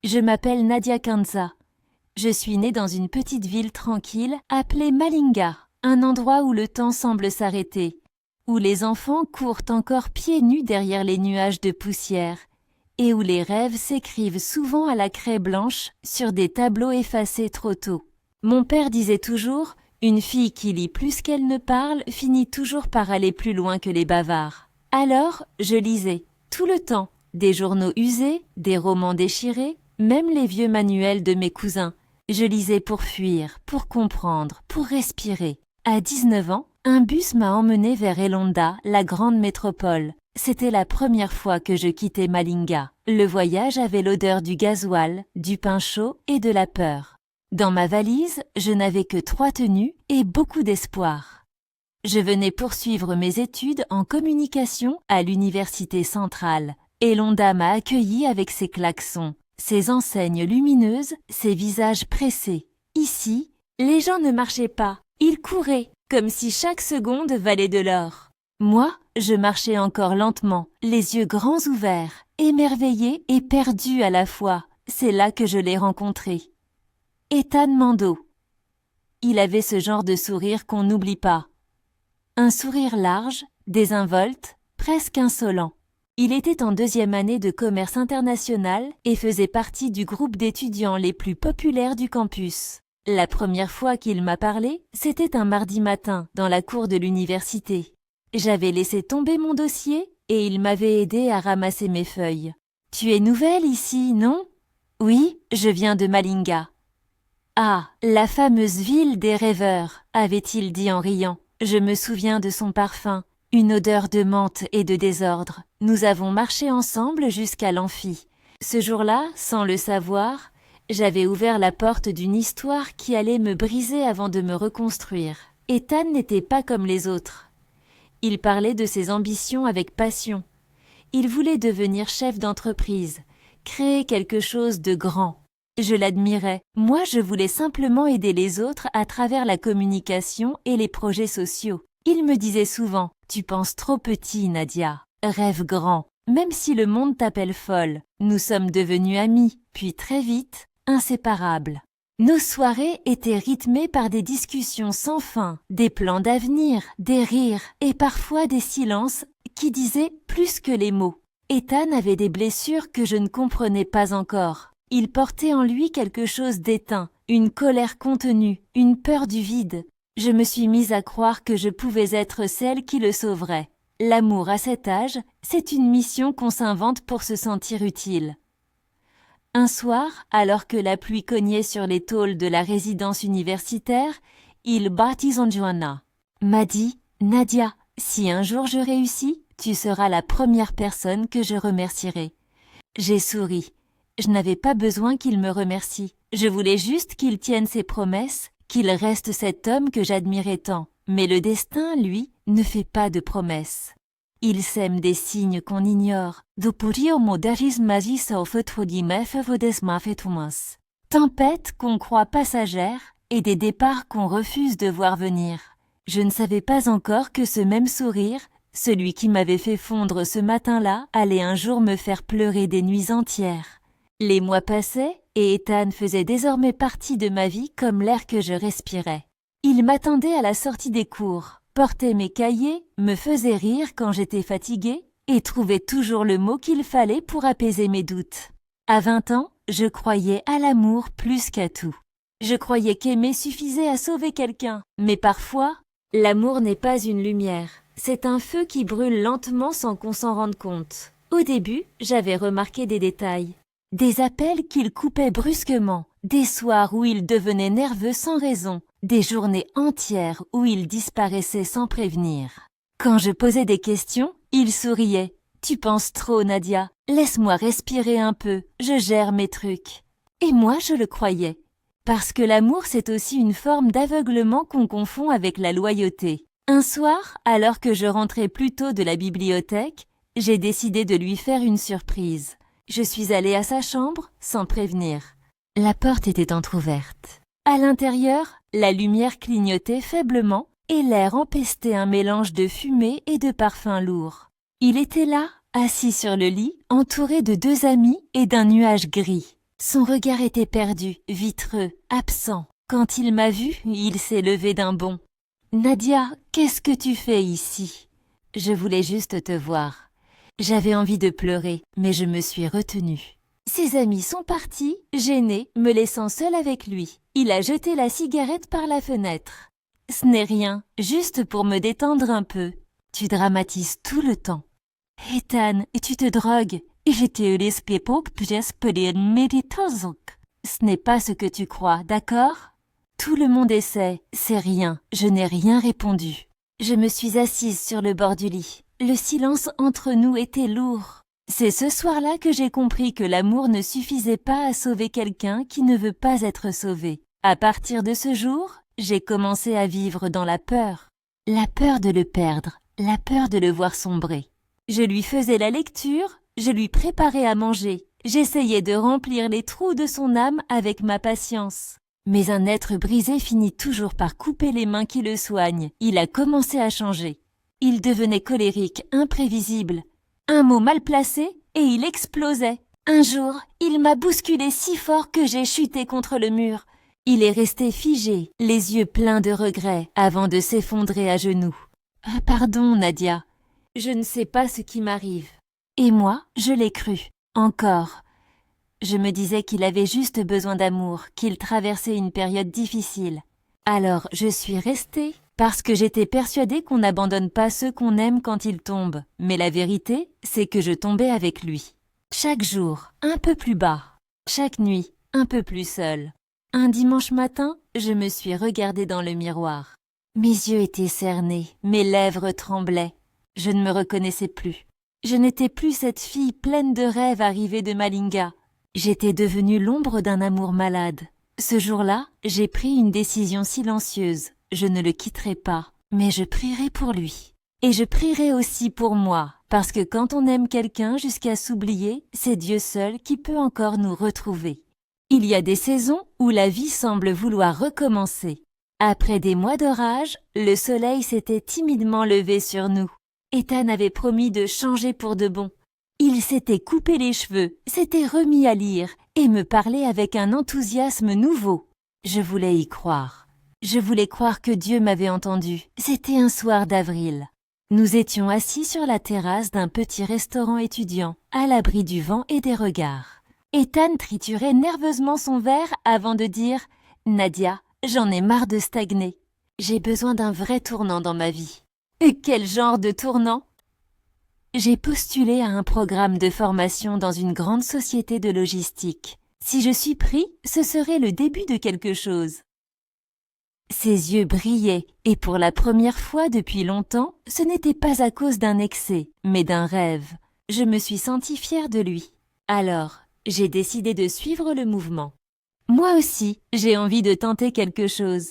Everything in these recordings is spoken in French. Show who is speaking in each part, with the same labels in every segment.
Speaker 1: Je m'appelle Nadia Kanza. Je suis née dans une petite ville tranquille appelée Malinga, un endroit où le temps semble s'arrêter, où les enfants courent encore pieds nus derrière les nuages de poussière, et où les rêves s'écrivent souvent à la craie blanche sur des tableaux effacés trop tôt. Mon père disait toujours « Une fille qui lit plus qu'elle ne parle finit toujours par aller plus loin que les bavards ». Alors, je lisais, tout le temps, des journaux usés, des romans déchirés, même les vieux manuels de mes cousins. Je lisais pour fuir, pour comprendre, pour respirer. À 19 ans, un bus m'a emmené vers Elonda, la grande métropole. C'était la première fois que je quittais Malinga. Le voyage avait l'odeur du gasoil, du pain chaud et de la peur. Dans ma valise, je n'avais que 3 tenues et beaucoup d'espoir. Je venais poursuivre mes études en communication à l'université centrale. Elonda m'a accueilli avec ses klaxons, ses enseignes lumineuses, ses visages pressés. Ici, les gens ne marchaient pas, ils couraient, comme si chaque seconde valait de l'or. Moi, je marchais encore lentement, les yeux grands ouverts, émerveillé et perdu à la fois. C'est là que je l'ai rencontré. Ethan Mando. Il avait ce genre de sourire qu'on n'oublie pas. Un sourire large, désinvolte, presque insolent. Il était en 2e année de commerce international et faisait partie du groupe d'étudiants les plus populaires du campus. La première fois qu'il m'a parlé, c'était un mardi matin, dans la cour de l'université. J'avais laissé tomber mon dossier et il m'avait aidé à ramasser mes feuilles. « Tu es nouvelle ici, non ?»« Oui, je viens de Malinga. »« Ah, la fameuse ville des rêveurs, » avait-il dit en riant. Je me souviens de son parfum, une odeur de menthe et de désordre. Nous avons marché ensemble jusqu'à l'amphi. Ce jour-là, sans le savoir, j'avais ouvert la porte d'une histoire qui allait me briser avant de me reconstruire. Ethan n'était pas comme les autres. Il parlait de ses ambitions avec passion. Il voulait devenir chef d'entreprise, créer quelque chose de grand. Je l'admirais. Moi, je voulais simplement aider les autres à travers la communication et les projets sociaux. Il me disait souvent « Tu penses trop petit, Nadia. Rêve grand. Même si le monde t'appelle folle. » Nous sommes devenus amis, puis très vite, inséparables. Nos soirées étaient rythmées par des discussions sans fin, des plans d'avenir, des rires et parfois des silences qui disaient plus que les mots. Ethan avait des blessures que je ne comprenais pas encore. Il portait en lui quelque chose d'éteint, une colère contenue, une peur du vide. Je me suis mise à croire que je pouvais être celle qui le sauverait. L'amour à cet âge, c'est une mission qu'on s'invente pour se sentir utile. Un soir, alors que la pluie cognait sur les tôles de la résidence universitaire, il battit en Joanna. M'a dit « Nadia, si un jour je réussis, tu seras la première personne que je remercierai. » J'ai souri. Je n'avais pas besoin qu'il me remercie. Je voulais juste qu'il tienne ses promesses, qu'il reste cet homme que j'admirais tant. Mais le destin, lui, ne fait pas de promesses. Il sème des signes qu'on ignore. Tempêtes qu'on croit passagères et des départs qu'on refuse de voir venir. Je ne savais pas encore que ce même sourire, celui qui m'avait fait fondre ce matin-là, allait un jour me faire pleurer des nuits entières. Les mois passaient et Ethan faisait désormais partie de ma vie comme l'air que je respirais. Il m'attendait à la sortie des cours, portait mes cahiers, me faisait rire quand j'étais fatiguée et trouvait toujours le mot qu'il fallait pour apaiser mes doutes. À 20 ans, je croyais à l'amour plus qu'à tout. Je croyais qu'aimer suffisait à sauver quelqu'un. Mais parfois, l'amour n'est pas une lumière. C'est un feu qui brûle lentement sans qu'on s'en rende compte. Au début, j'avais remarqué des détails. Des appels qu'il coupait brusquement, des soirs où il devenait nerveux sans raison, des journées entières où il disparaissait sans prévenir. Quand je posais des questions, il souriait. « Tu penses trop, Nadia. Laisse-moi respirer un peu, je gère mes trucs. » Et moi, je le croyais. Parce que l'amour, c'est aussi une forme d'aveuglement qu'on confond avec la loyauté. Un soir, alors que je rentrais plus tôt de la bibliothèque, j'ai décidé de lui faire une surprise. Je suis allée à sa chambre sans prévenir. La porte était entr'ouverte. À l'intérieur, la lumière clignotait faiblement et l'air empestait un mélange de fumée et de parfums lourds. Il était là, assis sur le lit, entouré de 2 amis et d'un nuage gris. Son regard était perdu, vitreux, absent. Quand il m'a vue, il s'est levé d'un bond. « Nadia, qu'est-ce que tu fais ici ?»« Je voulais juste te voir. » J'avais envie de pleurer, mais je me suis retenue. Ses amis sont partis, gênés, me laissant seule avec lui. Il a jeté la cigarette par la fenêtre. « Ce n'est rien, juste pour me détendre un peu. Tu dramatises tout le temps. »« Ethan, tu te drogues. Ce n'est pas ce que tu crois, d'accord ? Tout le monde essaie, c'est rien, je n'ai rien répondu. Je me suis assise sur le bord du lit. Le silence entre nous était lourd. C'est ce soir-là que j'ai compris que l'amour ne suffisait pas à sauver quelqu'un qui ne veut pas être sauvé. À partir de ce jour, j'ai commencé à vivre dans la peur. La peur de le perdre, la peur de le voir sombrer. Je lui faisais la lecture, je lui préparais à manger. J'essayais de remplir les trous de son âme avec ma patience. Mais un être brisé finit toujours par couper les mains qui le soignent. Il a commencé à changer. Il devenait colérique, imprévisible. Un mot mal placé et il explosait. Un jour, il m'a bousculé si fort que j'ai chuté contre le mur. Il est resté figé, les yeux pleins de regrets, avant de s'effondrer à genoux. « Pardon, Nadia. Je ne sais pas ce qui m'arrive. » Et moi, je l'ai cru. Encore. Je me disais qu'il avait juste besoin d'amour, qu'il traversait une période difficile. Alors je suis restée, parce que j'étais persuadée qu'on n'abandonne pas ceux qu'on aime quand ils tombent. Mais la vérité, c'est que je tombais avec lui. Chaque jour, un peu plus bas. Chaque nuit, un peu plus seule. Un dimanche matin, je me suis regardée dans le miroir. Mes yeux étaient cernés, mes lèvres tremblaient. Je ne me reconnaissais plus. Je n'étais plus cette fille pleine de rêves arrivée de Malinga. J'étais devenue l'ombre d'un amour malade. Ce jour-là, j'ai pris une décision silencieuse. Je ne le quitterai pas, mais je prierai pour lui. Et je prierai aussi pour moi, parce que quand on aime quelqu'un jusqu'à s'oublier, c'est Dieu seul qui peut encore nous retrouver. Il y a des saisons où la vie semble vouloir recommencer. Après des mois d'orage, le soleil s'était timidement levé sur nous. Ethan avait promis de changer pour de bon. Il s'était coupé les cheveux, s'était remis à lire et me parlait avec un enthousiasme nouveau. Je voulais y croire. Je voulais croire que Dieu m'avait entendu. C'était un soir d'avril. Nous étions assis sur la terrasse d'un petit restaurant étudiant, à l'abri du vent et des regards. Ethan triturait nerveusement son verre avant de dire « Nadia, j'en ai marre de stagner. J'ai besoin d'un vrai tournant dans ma vie. » Et quel genre de tournant ? J'ai postulé à un programme de formation dans une grande société de logistique. Si je suis pris, ce serait le début de quelque chose. Ses yeux brillaient, et pour la première fois depuis longtemps, ce n'était pas à cause d'un excès, mais d'un rêve. Je me suis sentie fière de lui. Alors, j'ai décidé de suivre le mouvement. Moi aussi, j'ai envie de tenter quelque chose.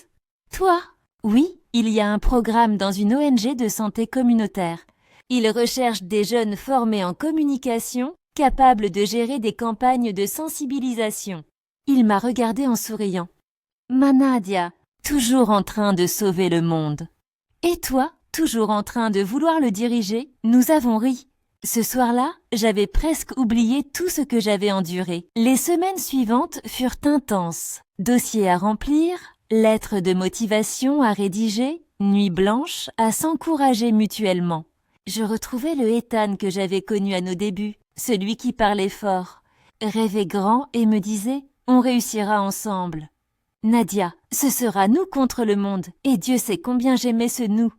Speaker 1: Toi ? Oui, il y a un programme dans une ONG de santé communautaire. Il recherche des jeunes formés en communication, capables de gérer des campagnes de sensibilisation. Il m'a regardé en souriant. « Ma Nadia, toujours en train de sauver le monde. Et toi, toujours en train de vouloir le diriger, nous avons ri. Ce soir-là, j'avais presque oublié tout ce que j'avais enduré. Les semaines suivantes furent intenses. Dossiers à remplir, lettres de motivation à rédiger, nuits blanches à s'encourager mutuellement. Je retrouvais le Ethan que j'avais connu à nos débuts, celui qui parlait fort, rêvait grand et me disait « On réussira ensemble ». Nadia, ce sera nous contre le monde, et Dieu sait combien j'aimais ce nous.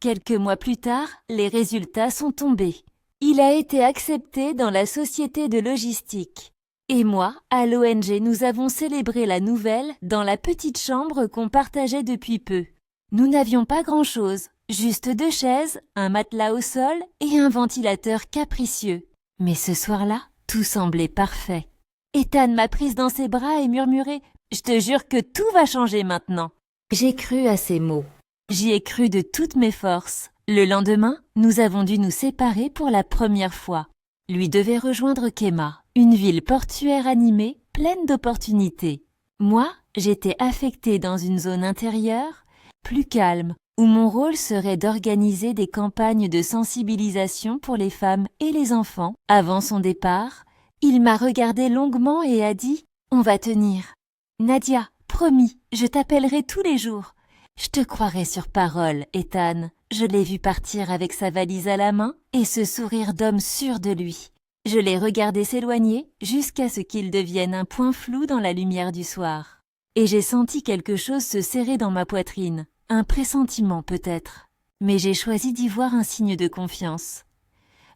Speaker 1: Quelques mois plus tard, les résultats sont tombés. Il a été accepté dans la société de logistique. Et moi, à l'ONG, nous avons célébré la nouvelle dans la petite chambre qu'on partageait depuis peu. Nous n'avions pas grand-chose. Juste 2 chaises, un matelas au sol et un ventilateur capricieux. Mais ce soir-là, tout semblait parfait. Ethan m'a prise dans ses bras et murmurait « Je te jure que tout va changer maintenant ». J'ai cru à ces mots. J'y ai cru de toutes mes forces. Le lendemain, nous avons dû nous séparer pour la première fois. Lui devait rejoindre Kema, une ville portuaire animée, pleine d'opportunités. Moi, j'étais affectée dans une zone intérieure, plus calme, où mon rôle serait d'organiser des campagnes de sensibilisation pour les femmes et les enfants avant son départ, Il m'a regardé longuement et a dit « On va tenir. Nadia, promis, je t'appellerai tous les jours. Je te croirai sur parole, Ethan. » Je l'ai vu partir avec sa valise à la main et ce sourire d'homme sûr de lui. Je l'ai regardé s'éloigner jusqu'à ce qu'il devienne un point flou dans la lumière du soir. Et j'ai senti quelque chose se serrer dans ma poitrine, un pressentiment peut-être. Mais j'ai choisi d'y voir un signe de confiance.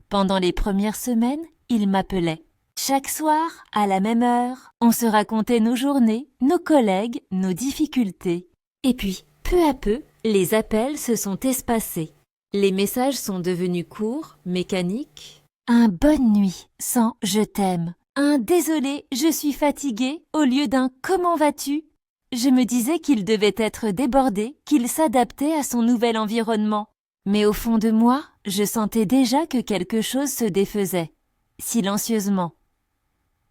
Speaker 1: Pendant les premières semaines, il m'appelait. Chaque soir, à la même heure, on se racontait nos journées, nos collègues, nos difficultés. Et puis, peu à peu, les appels se sont espacés. Les messages sont devenus courts, mécaniques. Un bonne nuit sans je t'aime. Un désolé, je suis fatiguée au lieu d'un comment vas-tu? Je me disais qu'il devait être débordé, qu'il s'adaptait à son nouvel environnement. Mais au fond de moi, je sentais déjà que quelque chose se défaisait, silencieusement.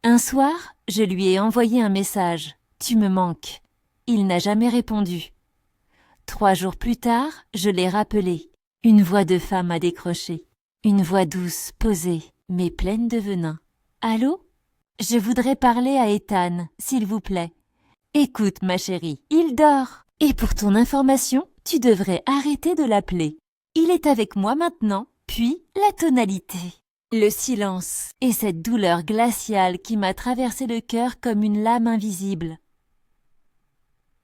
Speaker 1: Un soir, je lui ai envoyé un message. « Tu me manques ». Il n'a jamais répondu. 3 jours plus tard, je l'ai rappelé. Une voix de femme a décroché. Une voix douce, posée, mais pleine de venin. « Allô ? Je voudrais parler à Ethan, s'il vous plaît. » « Écoute, ma chérie, il dort. Et pour ton information, tu devrais arrêter de l'appeler. Il est avec moi maintenant, puis la tonalité. » Le silence et cette douleur glaciale qui m'a traversé le cœur comme une lame invisible.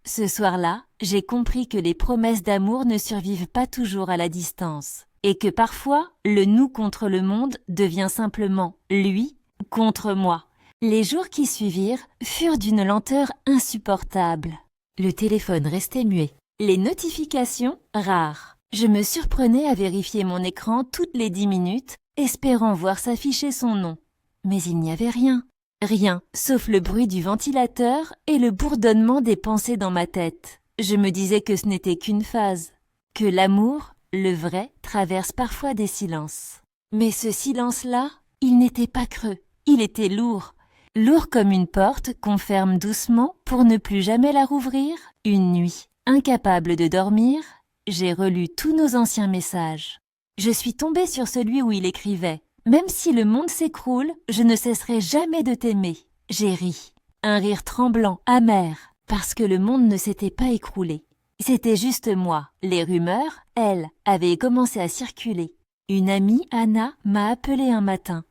Speaker 1: Ce soir-là, j'ai compris que les promesses d'amour ne survivent pas toujours à la distance et que parfois, le nous contre le monde devient simplement lui contre moi. Les jours qui suivirent furent d'une lenteur insupportable. Le téléphone restait muet. Les notifications, rares. Je me surprenais à vérifier mon écran toutes les 10 minutes, espérant voir s'afficher son nom. Mais il n'y avait rien. Rien, sauf le bruit du ventilateur et le bourdonnement des pensées dans ma tête. Je me disais que ce n'était qu'une phase. Que l'amour, le vrai, traverse parfois des silences. Mais ce silence-là, il n'était pas creux. Il était lourd. Lourd comme une porte qu'on ferme doucement pour ne plus jamais la rouvrir. Une nuit, incapable de dormir, j'ai relu tous nos anciens messages. Je suis tombée sur celui où il écrivait « Même si le monde s'écroule, je ne cesserai jamais de t'aimer. » J'ai ri. Un rire tremblant, amer, parce que le monde ne s'était pas écroulé. C'était juste moi. Les rumeurs, elles, avaient commencé à circuler. Une amie, Anna, m'a appelée un matin.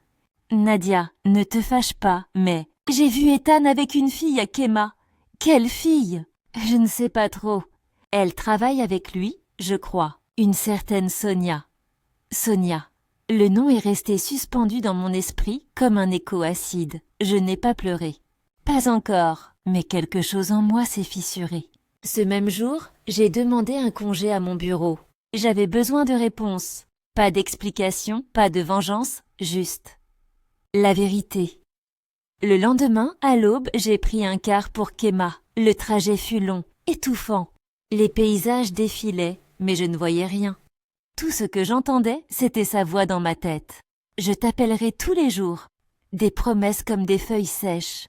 Speaker 1: Nadia, ne te fâche pas, mais j'ai vu Ethan avec une fille à Kemah. Quelle fille? Je ne sais pas trop. Elle travaille avec lui, je crois. Une certaine Sonia. Sonia. Le nom est resté suspendu dans mon esprit comme un écho acide. Je n'ai pas pleuré. Pas encore, mais quelque chose en moi s'est fissuré. Ce même jour, j'ai demandé un congé à mon bureau. J'avais besoin de réponses. Pas d'explication, pas de vengeance, juste la vérité. Le lendemain, à l'aube, j'ai pris un car pour Kemah. Le trajet fut long, étouffant. Les paysages défilaient, mais je ne voyais rien. Tout ce que j'entendais, c'était sa voix dans ma tête. Je t'appellerai tous les jours. Des promesses comme des feuilles sèches.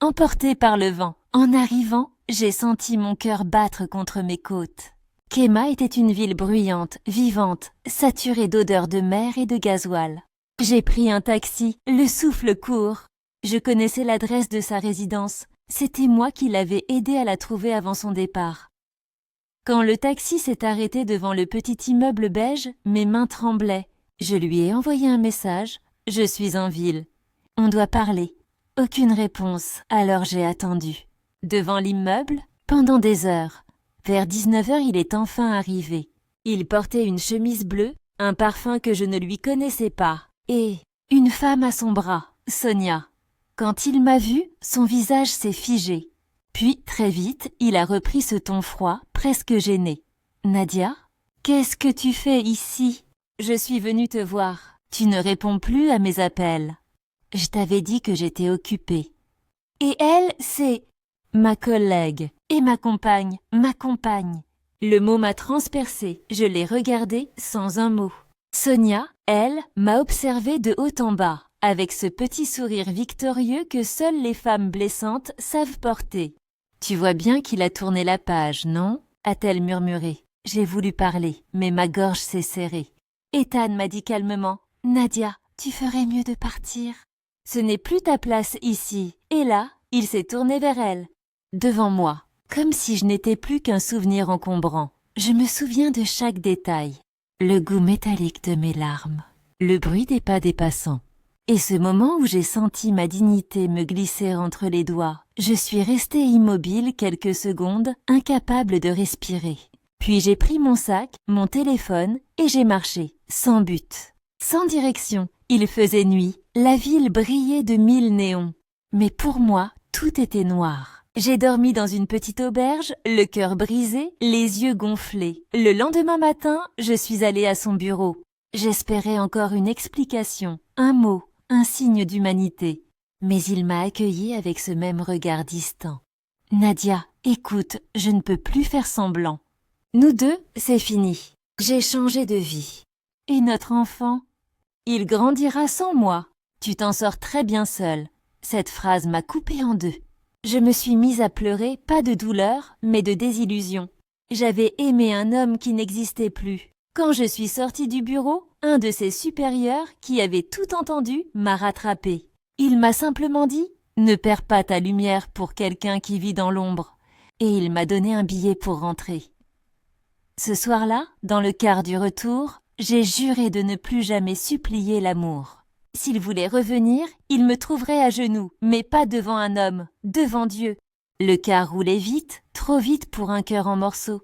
Speaker 1: Emportées par le vent. En arrivant, j'ai senti mon cœur battre contre mes côtes. Kemah était une ville bruyante, vivante, saturée d'odeurs de mer et de gasoil. J'ai pris un taxi, le souffle court. Je connaissais l'adresse de sa résidence. C'était moi qui l'avais aidé à la trouver avant son départ. Quand le taxi s'est arrêté devant le petit immeuble beige, mes mains tremblaient. Je lui ai envoyé un message. « Je suis en ville. On doit parler. » Aucune réponse, alors j'ai attendu. Devant l'immeuble, pendant des heures. Vers 19h, il est enfin arrivé. Il portait une chemise bleue, un parfum que je ne lui connaissais pas, et une femme à son bras, Sonia. Quand il m'a vue, son visage s'est figé. Puis, très vite, il a repris ce ton froid, presque gêné. « Nadia, qu'est-ce que tu fais ici? Je suis venue te voir. Tu ne réponds plus à mes appels. Je t'avais dit que j'étais occupée. » Et elle, c'est ma collègue et ma compagne. Le mot m'a transpercée. Je l'ai regardée sans un mot. Sonia, elle, m'a observée de haut en bas, avec ce petit sourire victorieux que seules les femmes blessantes savent porter. « Tu vois bien qu'il a tourné la page, non ?» a-t-elle murmuré. J'ai voulu parler, mais ma gorge s'est serrée. Ethan m'a dit calmement « Nadia, tu ferais mieux de partir. » Ce n'est plus ta place ici. » Et là, il s'est tourné vers elle, devant moi, comme si je n'étais plus qu'un souvenir encombrant. Je me souviens de chaque détail. Le goût métallique de mes larmes, le bruit des pas des passants. Et ce moment où j'ai senti ma dignité me glisser entre les doigts, je suis restée immobile quelques secondes, incapable de respirer. Puis j'ai pris mon sac, mon téléphone, et j'ai marché, sans but, sans direction. Il faisait nuit, la ville brillait de 1000 néons. Mais pour moi, tout était noir. J'ai dormi dans une petite auberge, le cœur brisé, les yeux gonflés. Le lendemain matin, je suis allée à son bureau. J'espérais encore une explication, un mot, un signe d'humanité. Mais il m'a accueillie avec ce même regard distant. « Nadia, écoute, je ne peux plus faire semblant. Nous deux, c'est fini. J'ai changé de vie. Et notre enfant? Il grandira sans moi. Tu t'en sors très bien seule. » Cette phrase m'a coupée en deux. Je me suis mise à pleurer, pas de douleur, mais de désillusion. J'avais aimé un homme qui n'existait plus. Quand je suis sortie du bureau, un de ses supérieurs, qui avait tout entendu, m'a rattrapée. Il m'a simplement dit « Ne perds pas ta lumière pour quelqu'un qui vit dans l'ombre » et il m'a donné un billet pour rentrer. Ce soir-là, dans le quart du retour, j'ai juré de ne plus jamais supplier l'amour. S'il voulait revenir, il me trouverait à genoux, mais pas devant un homme, devant Dieu. Le car roulait vite, trop vite pour un cœur en morceaux.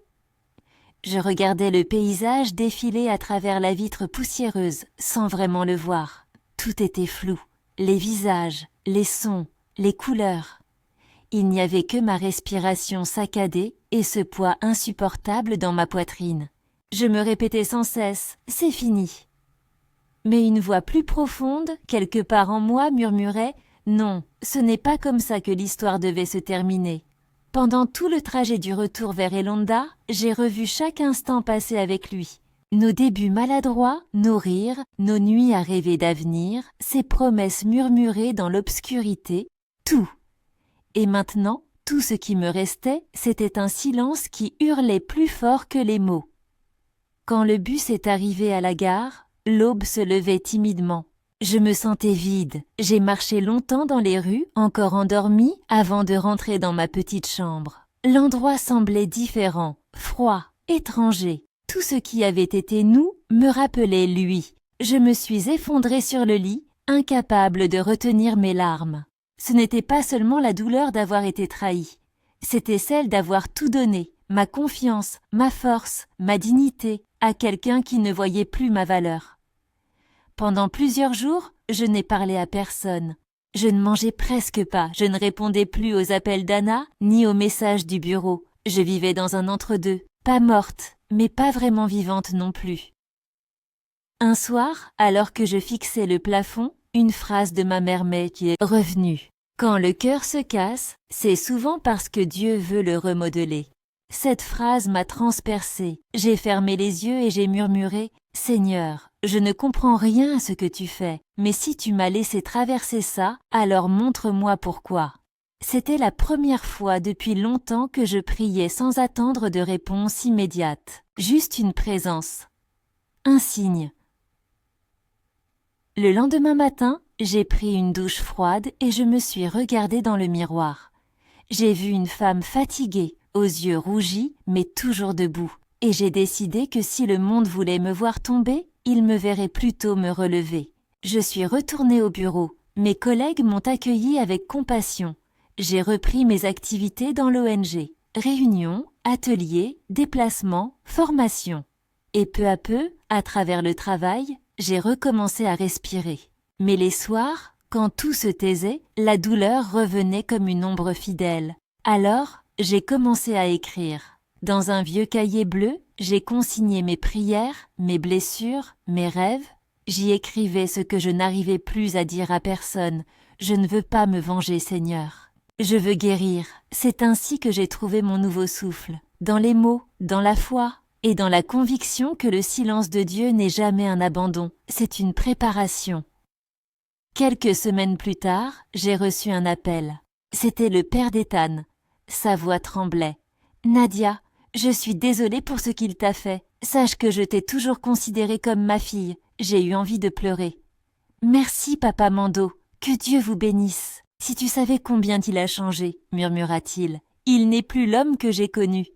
Speaker 1: Je regardais le paysage défiler à travers la vitre poussiéreuse, sans vraiment le voir. Tout était flou, les visages, les sons, les couleurs. Il n'y avait que ma respiration saccadée et ce poids insupportable dans ma poitrine. Je me répétais sans cesse « c'est fini ». Mais une voix plus profonde, quelque part en moi, murmurait « Non, ce n'est pas comme ça que l'histoire devait se terminer ». Pendant tout le trajet du retour vers Elonda, j'ai revu chaque instant passé avec lui. Nos débuts maladroits, nos rires, nos nuits à rêver d'avenir, ces promesses murmurées dans l'obscurité, tout. Et maintenant, tout ce qui me restait, c'était un silence qui hurlait plus fort que les mots. Quand le bus est arrivé à la gare, l'aube se levait timidement. Je me sentais vide. J'ai marché longtemps dans les rues, encore endormie, avant de rentrer dans ma petite chambre. L'endroit semblait différent, froid, étranger. Tout ce qui avait été nous me rappelait lui. Je me suis effondrée sur le lit, incapable de retenir mes larmes. Ce n'était pas seulement la douleur d'avoir été trahie. C'était celle d'avoir tout donné, ma confiance, ma force, ma dignité, à quelqu'un qui ne voyait plus ma valeur. Pendant plusieurs jours, je n'ai parlé à personne. Je ne mangeais presque pas, je ne répondais plus aux appels d'Anna, ni aux messages du bureau. Je vivais dans un entre-deux, pas morte, mais pas vraiment vivante non plus. Un soir, alors que je fixais le plafond, une phrase de ma mère qui est revenue. Quand le cœur se casse, c'est souvent parce que Dieu veut le remodeler. Cette phrase m'a transpercée. J'ai fermé les yeux et j'ai murmuré « Seigneur, je ne comprends rien à ce que tu fais, mais si tu m'as laissé traverser ça, alors montre-moi pourquoi. » C'était la première fois depuis longtemps que je priais sans attendre de réponse immédiate. Juste une présence. Un signe. Le lendemain matin, j'ai pris une douche froide et je me suis regardée dans le miroir. J'ai vu une femme fatiguée, aux yeux rougis, mais toujours debout. Et j'ai décidé que si le monde voulait me voir tomber, il me verrait plutôt me relever. Je suis retournée au bureau. Mes collègues m'ont accueillie avec compassion. J'ai repris mes activités dans l'ONG. Réunions, ateliers, déplacements, formations. Et peu à peu, à travers le travail, j'ai recommencé à respirer. Mais les soirs, quand tout se taisait, la douleur revenait comme une ombre fidèle. Alors, j'ai commencé à écrire. Dans un vieux cahier bleu, j'ai consigné mes prières, mes blessures, mes rêves. J'y écrivais ce que je n'arrivais plus à dire à personne. Je ne veux pas me venger, Seigneur. Je veux guérir. C'est ainsi que j'ai trouvé mon nouveau souffle. Dans les mots, dans la foi et dans la conviction que le silence de Dieu n'est jamais un abandon. C'est une préparation. Quelques semaines plus tard, j'ai reçu un appel. C'était le père d'Ethan. Sa voix tremblait. « Nadia, je suis désolée pour ce qu'il t'a fait. Sache que je t'ai toujours considérée comme ma fille. J'ai eu envie de pleurer. »« Merci, papa Mando. Que Dieu vous bénisse. Si tu savais combien il a changé, murmura-t-il. Il n'est plus l'homme que j'ai connu.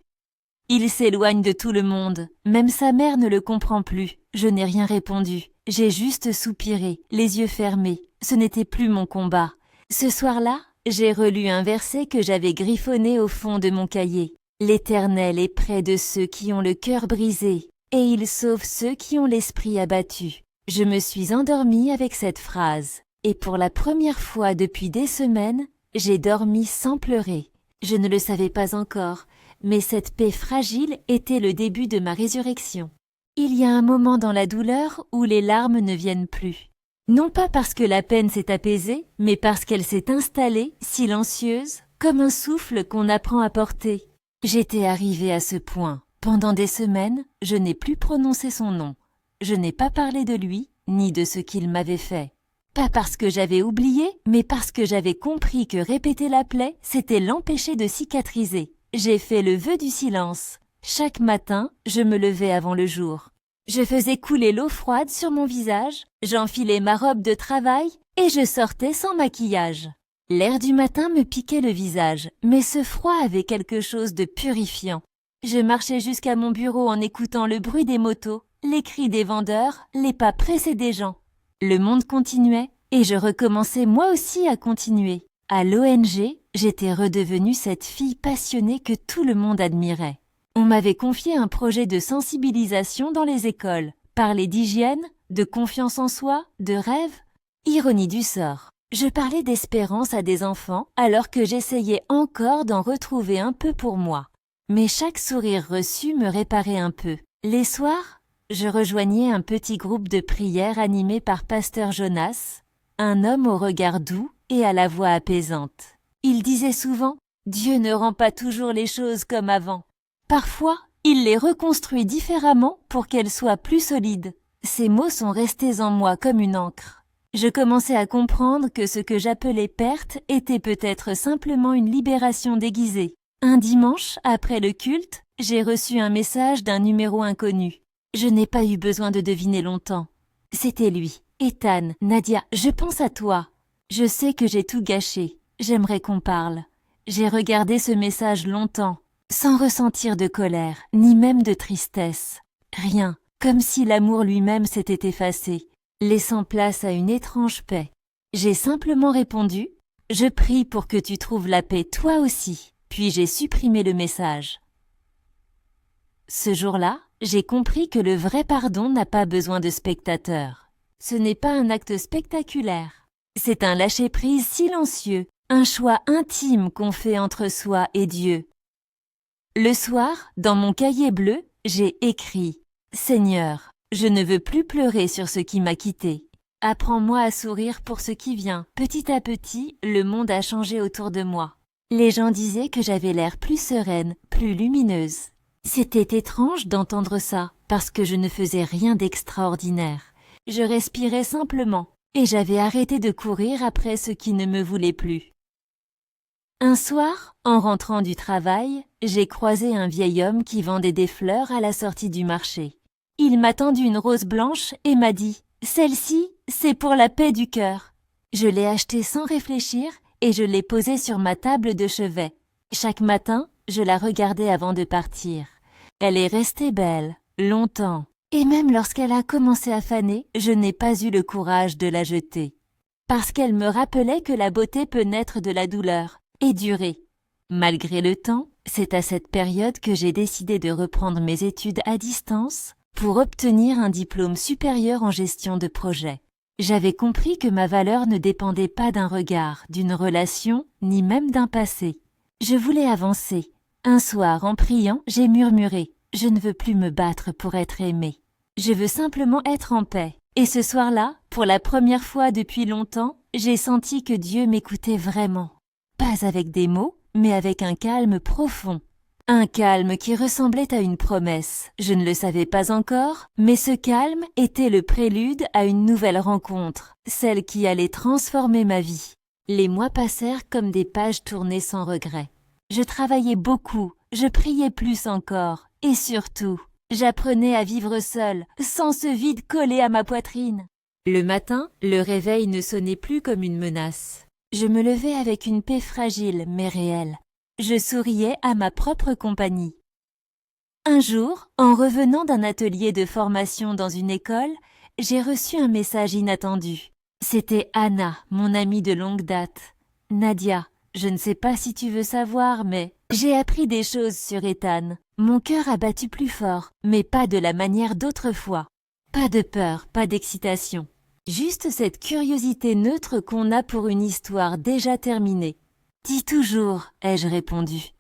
Speaker 1: Il s'éloigne de tout le monde. Même sa mère ne le comprend plus. Je n'ai rien répondu. J'ai juste soupiré, les yeux fermés. Ce n'était plus mon combat. Ce soir-là, j'ai relu un verset que j'avais griffonné au fond de mon cahier. L'Éternel est près de ceux qui ont le cœur brisé, et il sauve ceux qui ont l'esprit abattu. Je me suis endormie avec cette phrase, et pour la première fois depuis des semaines, j'ai dormi sans pleurer. Je ne le savais pas encore, mais cette paix fragile était le début de ma résurrection. Il y a un moment dans la douleur où les larmes ne viennent plus. Non pas parce que la peine s'est apaisée, mais parce qu'elle s'est installée, silencieuse, comme un souffle qu'on apprend à porter. J'étais arrivée à ce point. Pendant des semaines, je n'ai plus prononcé son nom. Je n'ai pas parlé de lui, ni de ce qu'il m'avait fait. Pas parce que j'avais oublié, mais parce que j'avais compris que répéter la plaie, c'était l'empêcher de cicatriser. J'ai fait le vœu du silence. Chaque matin, je me levais avant le jour. Je faisais couler l'eau froide sur mon visage, j'enfilais ma robe de travail et je sortais sans maquillage. L'air du matin me piquait le visage, mais ce froid avait quelque chose de purifiant. Je marchais jusqu'à mon bureau en écoutant le bruit des motos, les cris des vendeurs, les pas pressés des gens. Le monde continuait et je recommençais moi aussi à continuer. À l'ONG, j'étais redevenue cette fille passionnée que tout le monde admirait. On m'avait confié un projet de sensibilisation dans les écoles. Parler d'hygiène, de confiance en soi, de rêve. Ironie du sort. Je parlais d'espérance à des enfants alors que j'essayais encore d'en retrouver un peu pour moi. Mais chaque sourire reçu me réparait un peu. Les soirs, je rejoignais un petit groupe de prière animé par Pasteur Jonas, un homme au regard doux et à la voix apaisante. Il disait souvent « Dieu ne rend pas toujours les choses comme avant ». Parfois, il les reconstruit différemment pour qu'elles soient plus solides. Ces mots sont restés en moi comme une encre. Je commençais à comprendre que ce que j'appelais perte était peut-être simplement une libération déguisée. Un dimanche, après le culte, j'ai reçu un message d'un numéro inconnu. Je n'ai pas eu besoin de deviner longtemps. C'était lui. Ethan, Nadia, je pense à toi. Je sais que j'ai tout gâché. J'aimerais qu'on parle. J'ai regardé ce message longtemps, sans ressentir de colère, ni même de tristesse. Rien, comme si l'amour lui-même s'était effacé, laissant place à une étrange paix. J'ai simplement répondu « Je prie pour que tu trouves la paix toi aussi », puis j'ai supprimé le message. Ce jour-là, j'ai compris que le vrai pardon n'a pas besoin de spectateurs. Ce n'est pas un acte spectaculaire. C'est un lâcher-prise silencieux, un choix intime qu'on fait entre soi et Dieu. Le soir, dans mon cahier bleu, j'ai écrit « Seigneur, je ne veux plus pleurer sur ce qui m'a quitté. Apprends-moi à sourire pour ce qui vient. » Petit à petit, le monde a changé autour de moi. Les gens disaient que j'avais l'air plus sereine, plus lumineuse. C'était étrange d'entendre ça, parce que je ne faisais rien d'extraordinaire. Je respirais simplement, et j'avais arrêté de courir après ce qui ne me voulait plus. Un soir, en rentrant du travail, j'ai croisé un vieil homme qui vendait des fleurs à la sortie du marché. Il m'a tendu une rose blanche et m'a dit « Celle-ci, c'est pour la paix du cœur ». Je l'ai achetée sans réfléchir et je l'ai posée sur ma table de chevet. Chaque matin, je la regardais avant de partir. Elle est restée belle, longtemps. Et même lorsqu'elle a commencé à faner, je n'ai pas eu le courage de la jeter. Parce qu'elle me rappelait que la beauté peut naître de la douleur et durer. Malgré le temps, c'est à cette période que j'ai décidé de reprendre mes études à distance pour obtenir un diplôme supérieur en gestion de projet. J'avais compris que ma valeur ne dépendait pas d'un regard, d'une relation, ni même d'un passé. Je voulais avancer. Un soir, en priant, j'ai murmuré « Je ne veux plus me battre pour être aimée. Je veux simplement être en paix. » Et ce soir-là, pour la première fois depuis longtemps, j'ai senti que Dieu m'écoutait vraiment. Pas avec des mots, mais avec un calme profond. Un calme qui ressemblait à une promesse. Je ne le savais pas encore, mais ce calme était le prélude à une nouvelle rencontre, celle qui allait transformer ma vie. Les mois passèrent comme des pages tournées sans regret. Je travaillais beaucoup, je priais plus encore, et surtout, j'apprenais à vivre seule, sans ce vide collé à ma poitrine. Le matin, le réveil ne sonnait plus comme une menace. Je me levais avec une paix fragile mais réelle. Je souriais à ma propre compagnie. Un jour, en revenant d'un atelier de formation dans une école, j'ai reçu un message inattendu. C'était Anna, mon amie de longue date. Nadia, je ne sais pas si tu veux savoir, mais j'ai appris des choses sur Ethan. Mon cœur a battu plus fort, mais pas de la manière d'autrefois. Pas de peur, pas d'excitation. Juste cette curiosité neutre qu'on a pour une histoire déjà terminée. Dis toujours, ai-je répondu.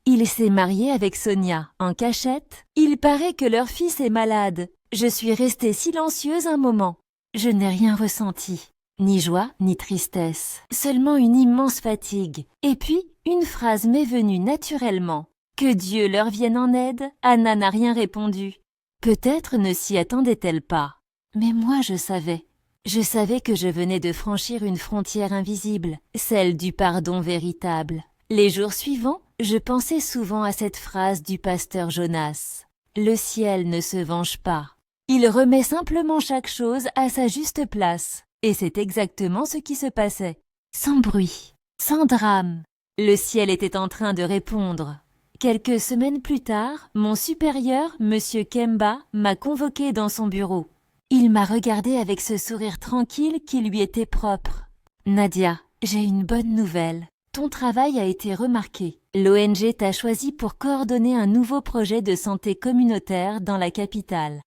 Speaker 1: Il s'est marié avec Sonia, en cachette. Il paraît que leur fils est malade. Je suis restée silencieuse un moment. Je n'ai rien ressenti. Ni joie, ni tristesse. Seulement une immense fatigue. Et puis, une phrase m'est venue naturellement. Que Dieu leur vienne en aide. Anna n'a rien répondu. Peut-être ne s'y attendait-elle pas. Mais moi je savais. Je savais que je venais de franchir une frontière invisible, celle du pardon véritable. Les jours suivants, je pensais souvent à cette phrase du pasteur Jonas. Le ciel ne se venge pas. Il remet simplement chaque chose à sa juste place. Et c'est exactement ce qui se passait. Sans bruit, sans drame. Le ciel était en train de répondre. Quelques semaines plus tard, mon supérieur, Monsieur Kemba, m'a convoqué dans son bureau. Il m'a regardé avec ce sourire tranquille qui lui était propre. « Nadia, j'ai une bonne nouvelle. Ton travail a été remarqué. L'ONG t'a choisi pour coordonner un nouveau projet de santé communautaire dans la capitale. »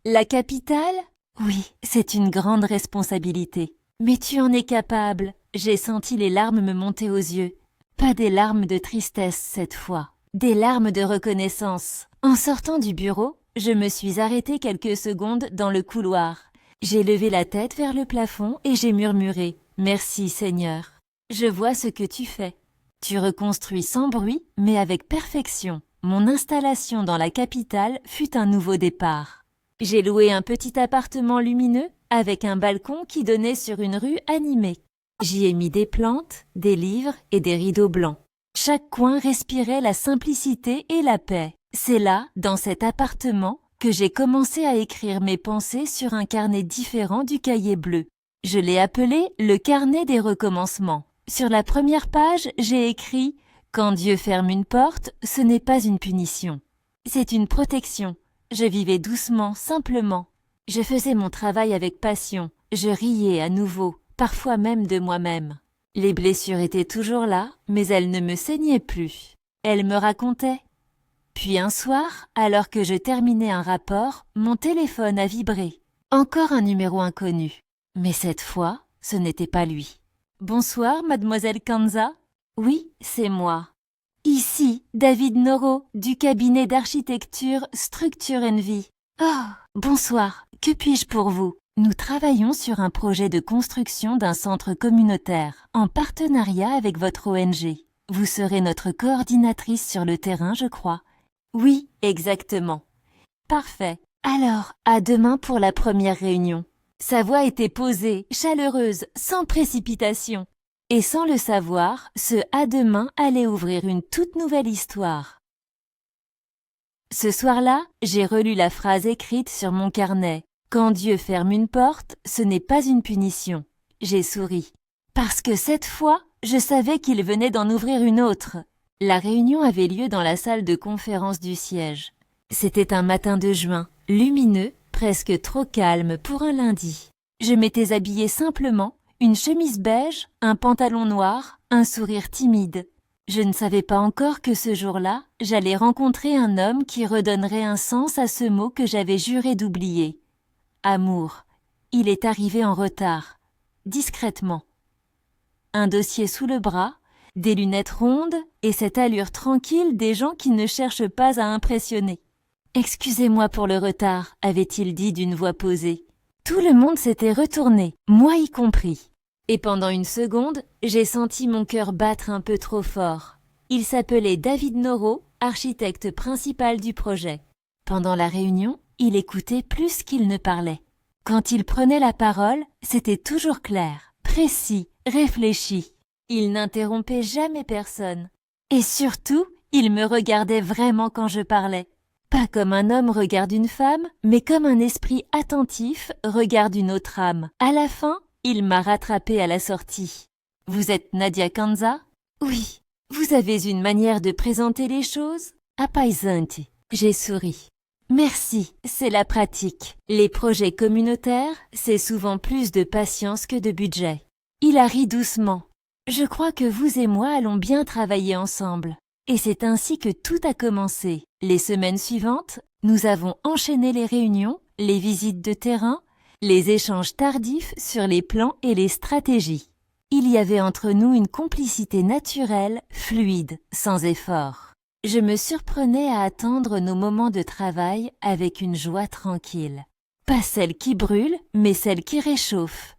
Speaker 1: La capitale ? Oui, c'est une grande responsabilité. Mais tu en es capable. J'ai senti les larmes me monter aux yeux. Pas des larmes de tristesse cette fois. Des larmes de reconnaissance. En sortant du bureau, je me suis arrêtée quelques secondes dans le couloir. J'ai levé la tête vers le plafond et j'ai murmuré « Merci Seigneur ». Je vois ce que tu fais. Tu reconstruis sans bruit, mais avec perfection. Mon installation dans la capitale fut un nouveau départ. J'ai loué un petit appartement lumineux avec un balcon qui donnait sur une rue animée. J'y ai mis des plantes, des livres et des rideaux blancs. Chaque coin respirait la simplicité et la paix. C'est là, dans cet appartement, que j'ai commencé à écrire mes pensées sur un carnet différent du cahier bleu. Je l'ai appelé le carnet des recommencements. Sur la première page, j'ai écrit « Quand Dieu ferme une porte, ce n'est pas une punition. C'est une protection. Je vivais doucement, simplement. Je faisais mon travail avec passion. Je riais à nouveau, parfois même de moi-même. Les blessures étaient toujours là, mais elles ne me saignaient plus. Elles me racontaient. Puis un soir, alors que je terminais un rapport, mon téléphone a vibré. Encore un numéro inconnu. Mais cette fois, ce n'était pas lui. « Bonsoir, mademoiselle Kanza. »« Oui, c'est moi. »« Ici, David Noro, du cabinet d'architecture Structure Vie. »« Oh, bonsoir, que puis-je pour vous ?» Nous travaillons sur un projet de construction d'un centre communautaire, en partenariat avec votre ONG. Vous serez notre coordinatrice sur le terrain, je crois. Oui, exactement. Parfait. Alors, à demain pour la première réunion. Sa voix était posée, chaleureuse, sans précipitation. Et sans le savoir, ce « à demain » allait ouvrir une toute nouvelle histoire. Ce soir-là, j'ai relu la phrase écrite sur mon carnet. Quand Dieu ferme une porte, ce n'est pas une punition. J'ai souri. Parce que cette fois, je savais qu'il venait d'en ouvrir une autre. La réunion avait lieu dans la salle de conférence du siège. C'était un matin de juin, lumineux, presque trop calme pour un lundi. Je m'étais habillée simplement, une chemise beige, un pantalon noir, un sourire timide. Je ne savais pas encore que ce jour-là, j'allais rencontrer un homme qui redonnerait un sens à ce mot que j'avais juré d'oublier. Amour. Il est arrivé en retard, discrètement. Un dossier sous le bras, des lunettes rondes et cette allure tranquille des gens qui ne cherchent pas à impressionner. « Excusez-moi pour le retard », avait-il dit d'une voix posée. Tout le monde s'était retourné, moi y compris. Et pendant une seconde, j'ai senti mon cœur battre un peu trop fort. Il s'appelait David Noro, architecte principal du projet. Pendant la réunion, il écoutait plus qu'il ne parlait. Quand il prenait la parole, c'était toujours clair, précis, réfléchi. Il n'interrompait jamais personne. Et surtout, il me regardait vraiment quand je parlais. Pas comme un homme regarde une femme, mais comme un esprit attentif regarde une autre âme. À la fin, il m'a rattrapé à la sortie. Vous êtes Nadia Kanza? Oui. Vous avez une manière de présenter les choses apaisante. J'ai souri. Merci, c'est la pratique. Les projets communautaires, c'est souvent plus de patience que de budget. Il a ri doucement. Je crois que vous et moi allons bien travailler ensemble. Et c'est ainsi que tout a commencé. Les semaines suivantes, nous avons enchaîné les réunions, les visites de terrain, les échanges tardifs sur les plans et les stratégies. Il y avait entre nous une complicité naturelle, fluide, sans effort. Je me surprenais à attendre nos moments de travail avec une joie tranquille. Pas celle qui brûle, mais celle qui réchauffe.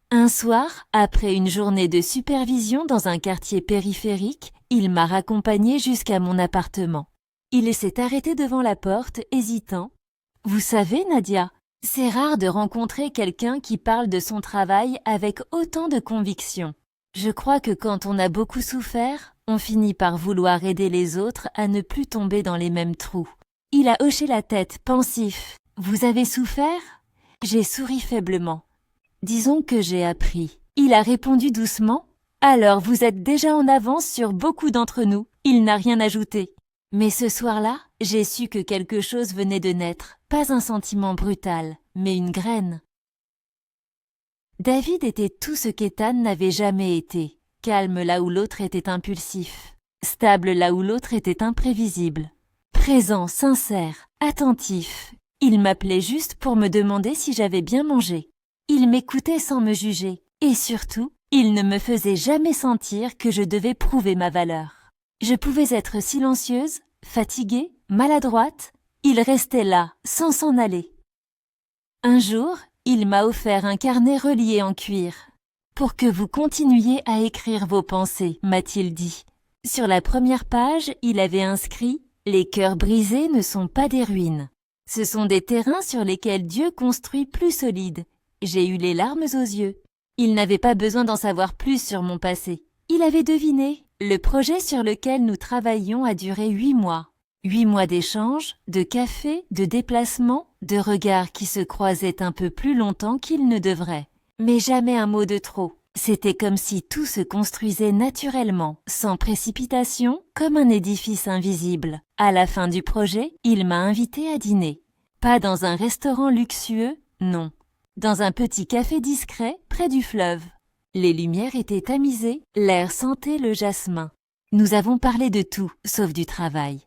Speaker 1: Un soir, après une journée de supervision dans un quartier périphérique, il m'a raccompagnée jusqu'à mon appartement. Il s'est arrêté devant la porte, hésitant. « Vous savez, Nadia, c'est rare de rencontrer quelqu'un qui parle de son travail avec autant de conviction. Je crois que quand on a beaucoup souffert, on finit par vouloir aider les autres à ne plus tomber dans les mêmes trous. » Il a hoché la tête, pensif. « Vous avez souffert ?» J'ai souri faiblement. « Disons que j'ai appris. » Il a répondu doucement. « Alors vous êtes déjà en avance sur beaucoup d'entre nous. » Il n'a rien ajouté. Mais ce soir-là, j'ai su que quelque chose venait de naître. Pas un sentiment brutal, mais une graine. David était tout ce qu'Ethan n'avait jamais été. Calme là où l'autre était impulsif. Stable là où l'autre était imprévisible. Présent, sincère, attentif. Il m'appelait juste pour me demander si j'avais bien mangé. Il m'écoutait sans me juger. Et surtout, il ne me faisait jamais sentir que je devais prouver ma valeur. Je pouvais être silencieuse, fatiguée, maladroite. Il restait là, sans s'en aller. Un jour, il m'a offert un carnet relié en cuir. « Pour que vous continuiez à écrire vos pensées », m'a-t-il dit. Sur la première page, il avait inscrit « Les cœurs brisés ne sont pas des ruines. Ce sont des terrains sur lesquels Dieu construit plus solides. » J'ai eu les larmes aux yeux. Il n'avait pas besoin d'en savoir plus sur mon passé. Il avait deviné. Le projet sur lequel nous travaillions a duré 8 mois. 8 mois d'échanges, de cafés, de déplacements, de regards qui se croisaient un peu plus longtemps qu'ils ne devraient. Mais jamais un mot de trop. C'était comme si tout se construisait naturellement, sans précipitation, comme un édifice invisible. À la fin du projet, il m'a invité à dîner. Pas dans un restaurant luxueux, non. Dans un petit café discret, près du fleuve. Les lumières étaient tamisées, l'air sentait le jasmin. Nous avons parlé de tout, sauf du travail.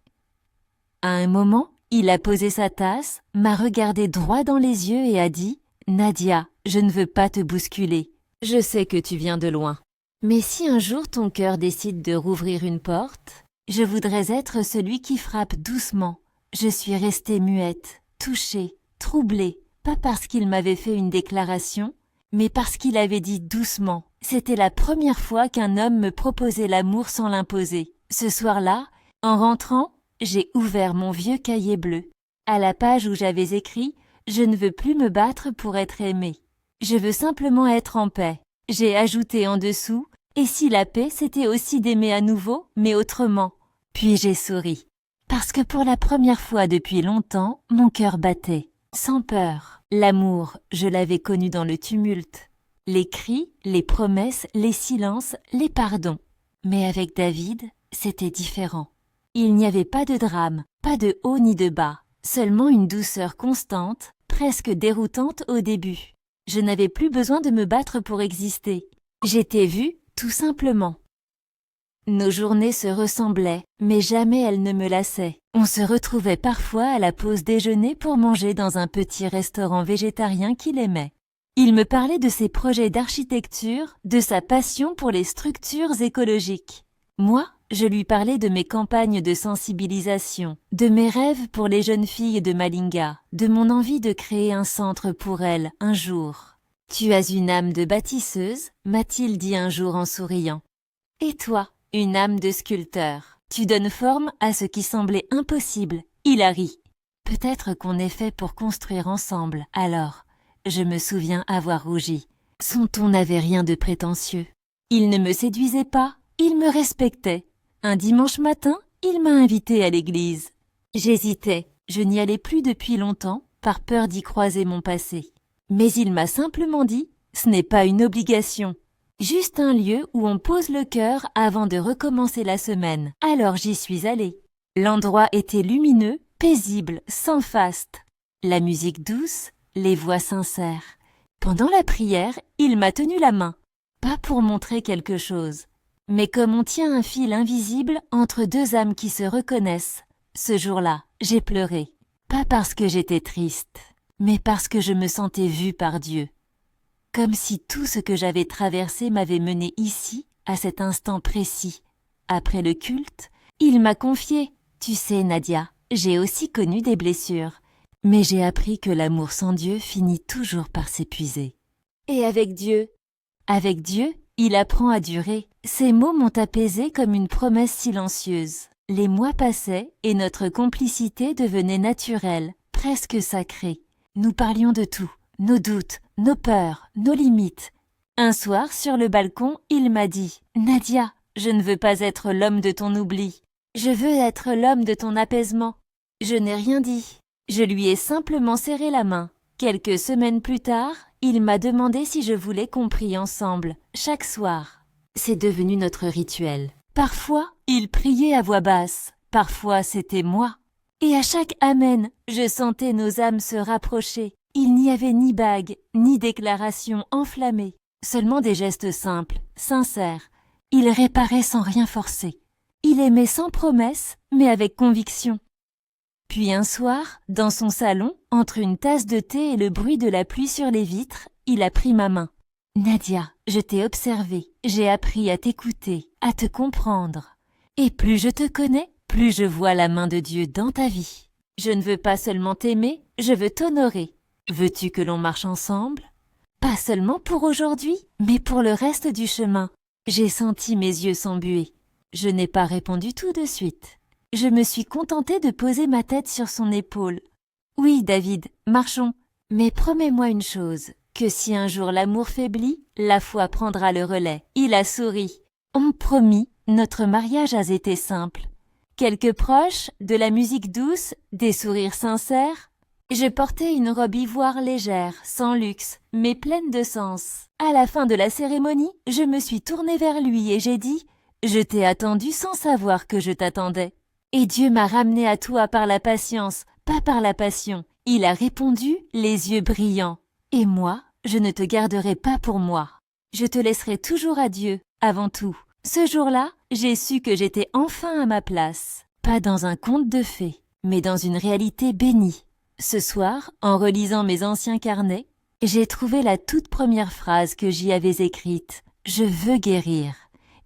Speaker 1: À un moment, il a posé sa tasse, m'a regardé droit dans les yeux et a dit « Nadia, je ne veux pas te bousculer. Je sais que tu viens de loin. Mais si un jour ton cœur décide de rouvrir une porte, je voudrais être celui qui frappe doucement. » Je suis restée muette, touchée, troublée, pas parce qu'il m'avait fait une déclaration, mais parce qu'il avait dit doucement. C'était la première fois qu'un homme me proposait l'amour sans l'imposer. Ce soir-là, en rentrant, j'ai ouvert mon vieux cahier bleu. À la page où j'avais écrit « Je ne veux plus me battre pour être aimée. Je veux simplement être en paix ». J'ai ajouté en dessous « Et si la paix, c'était aussi d'aimer à nouveau, mais autrement ?» Puis j'ai souri. Parce que pour la première fois depuis longtemps, mon cœur battait. Sans peur. L'amour, je l'avais connu dans le tumulte. Les cris, les promesses, les silences, les pardons. Mais avec David, c'était différent. Il n'y avait pas de drame, pas de haut ni de bas, seulement une douceur constante, presque déroutante au début. Je n'avais plus besoin de me battre pour exister. J'étais vue, tout simplement. Nos journées se ressemblaient, mais jamais elles ne me lassaient. On se retrouvait parfois à la pause déjeuner pour manger dans un petit restaurant végétarien qu'il aimait. Il me parlait de ses projets d'architecture, de sa passion pour les structures écologiques. Moi, je lui parlais de mes campagnes de sensibilisation, de mes rêves pour les jeunes filles de Malinga, de mon envie de créer un centre pour elles un jour. « Tu as une âme de bâtisseuse » m'a-t-il dit un jour en souriant. « Et toi, une âme de sculpteur. Tu donnes forme à ce qui semblait impossible. » Il a ri. « Peut-être qu'on est fait pour construire ensemble, alors. » Je me souviens avoir rougi. Son ton n'avait rien de prétentieux. Il ne me séduisait pas, il me respectait. Un dimanche matin, il m'a invité à l'église. J'hésitais, je n'y allais plus depuis longtemps, par peur d'y croiser mon passé. Mais il m'a simplement dit, ce n'est pas une obligation, juste un lieu où on pose le cœur avant de recommencer la semaine. Alors j'y suis allée. L'endroit était lumineux, paisible, sans faste. La musique douce, les voix sincères. Pendant la prière, il m'a tenu la main. Pas pour montrer quelque chose, mais comme on tient un fil invisible entre deux âmes qui se reconnaissent. Ce jour-là, j'ai pleuré. Pas parce que j'étais triste, mais parce que je me sentais vue par Dieu. Comme si tout ce que j'avais traversé m'avait mené ici, à cet instant précis. Après le culte, il m'a confié « Tu sais, Nadia, j'ai aussi connu des blessures, mais j'ai appris que l'amour sans Dieu finit toujours par s'épuiser. Et avec Dieu, il apprend à durer. » Ces mots m'ont apaisé comme une promesse silencieuse. Les mois passaient et notre complicité devenait naturelle, presque sacrée. Nous parlions de tout, nos doutes, nos peurs, nos limites. Un soir, sur le balcon, il m'a dit « Nadia, je ne veux pas être l'homme de ton oubli. Je veux être l'homme de ton apaisement. » Je n'ai rien dit. Je lui ai simplement serré la main. Quelques semaines plus tard, il m'a demandé si je voulais qu'on prie ensemble, chaque soir. C'est devenu notre rituel. Parfois, il priait à voix basse, parfois c'était moi. Et à chaque Amen, je sentais nos âmes se rapprocher. Il n'y avait ni bague, ni déclaration enflammée, seulement des gestes simples, sincères. Il réparait sans rien forcer. Il aimait sans promesse, mais avec conviction. Puis un soir, dans son salon, entre une tasse de thé et le bruit de la pluie sur les vitres, il a pris ma main. « Nadia, je t'ai observée, j'ai appris à t'écouter, à te comprendre. Et plus je te connais, plus je vois la main de Dieu dans ta vie. Je ne veux pas seulement t'aimer, je veux t'honorer. Veux-tu que l'on marche ensemble? Pas seulement pour aujourd'hui, mais pour le reste du chemin. » J'ai senti mes yeux s'embuer. Je n'ai pas répondu tout de suite. Je me suis contentée de poser ma tête sur son épaule. « Oui, David, marchons. Mais promets-moi une chose, que si un jour l'amour faiblit, la foi prendra le relais. » Il a souri. On promis, notre mariage a été simple. Quelques proches, de la musique douce, des sourires sincères. Je portais une robe ivoire légère, sans luxe, mais pleine de sens. À la fin de la cérémonie, je me suis tournée vers lui et j'ai dit « Je t'ai attendu sans savoir que je t'attendais. » Et Dieu m'a ramené à toi par la patience, pas par la passion. Il a répondu, les yeux brillants. Et moi, je ne te garderai pas pour moi. Je te laisserai toujours à Dieu, avant tout. Ce jour-là, j'ai su que j'étais enfin à ma place. Pas dans un conte de fées, mais dans une réalité bénie. Ce soir, en relisant mes anciens carnets, j'ai trouvé la toute première phrase que j'y avais écrite. « Je veux guérir ».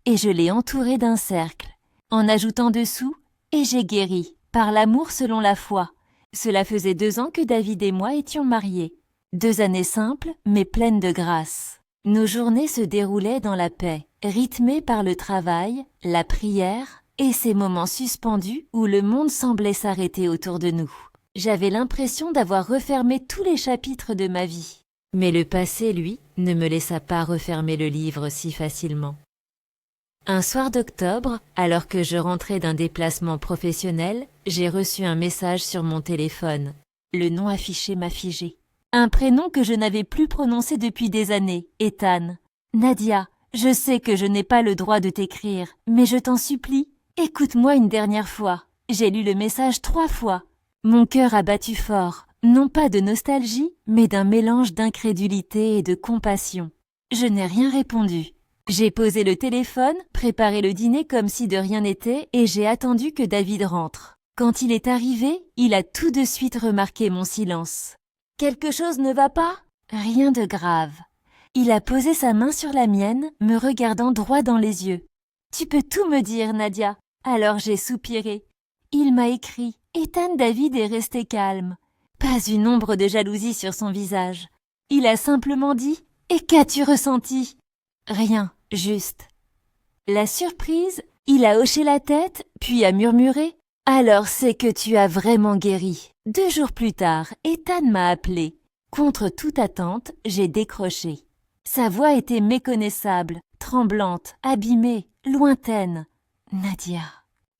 Speaker 1: Et je l'ai entourée d'un cercle, en ajoutant dessous « Et j'ai guéri, par l'amour selon la foi ». Cela faisait 2 ans que David et moi étions mariés. 2 années simples, mais pleines de grâce. Nos journées se déroulaient dans la paix, rythmées par le travail, la prière et ces moments suspendus où le monde semblait s'arrêter autour de nous. J'avais l'impression d'avoir refermé tous les chapitres de ma vie. Mais le passé, lui, ne me laissa pas refermer le livre si facilement. Un soir d'octobre, alors que je rentrais d'un déplacement professionnel, j'ai reçu un message sur mon téléphone. Le nom affiché m'a figé. Un prénom que je n'avais plus prononcé depuis des années, Ethan. « Nadia, je sais que je n'ai pas le droit de t'écrire, mais je t'en supplie, écoute-moi une dernière fois. » J'ai lu le message 3 fois. Mon cœur a battu fort, non pas de nostalgie, mais d'un mélange d'incrédulité et de compassion. Je n'ai rien répondu. J'ai posé le téléphone, préparé le dîner comme si de rien n'était et j'ai attendu que David rentre. Quand il est arrivé, il a tout de suite remarqué mon silence. « Quelque chose ne va pas ?» « Rien de grave. » Il a posé sa main sur la mienne, me regardant droit dans les yeux. « Tu peux tout me dire, Nadia. » Alors j'ai soupiré. Il m'a écrit. Ethan David est resté calme. Pas une ombre de jalousie sur son visage. Il a simplement dit « Et qu'as-tu ressenti ?» Rien, juste. La surprise, il a hoché la tête, puis a murmuré « Alors c'est que tu as vraiment guéri. » 2 jours plus tard, Ethan m'a appelé. Contre toute attente, j'ai décroché. Sa voix était méconnaissable, tremblante, abîmée, lointaine. « Nadia. »«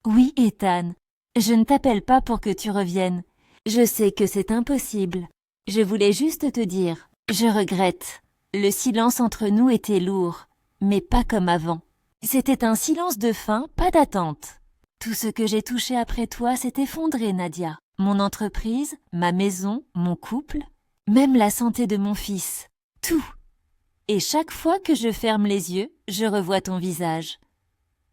Speaker 1: Oui, Ethan. Je ne t'appelle pas pour que tu reviennes. Je sais que c'est impossible. Je voulais juste te dire, je regrette. Le silence entre nous était lourd, mais pas comme avant. C'était un silence de faim, pas d'attente. Tout ce que j'ai touché après toi s'est effondré, Nadia. Mon entreprise, ma maison, mon couple, même la santé de mon fils. Tout. Et chaque fois que je ferme les yeux, je revois ton visage.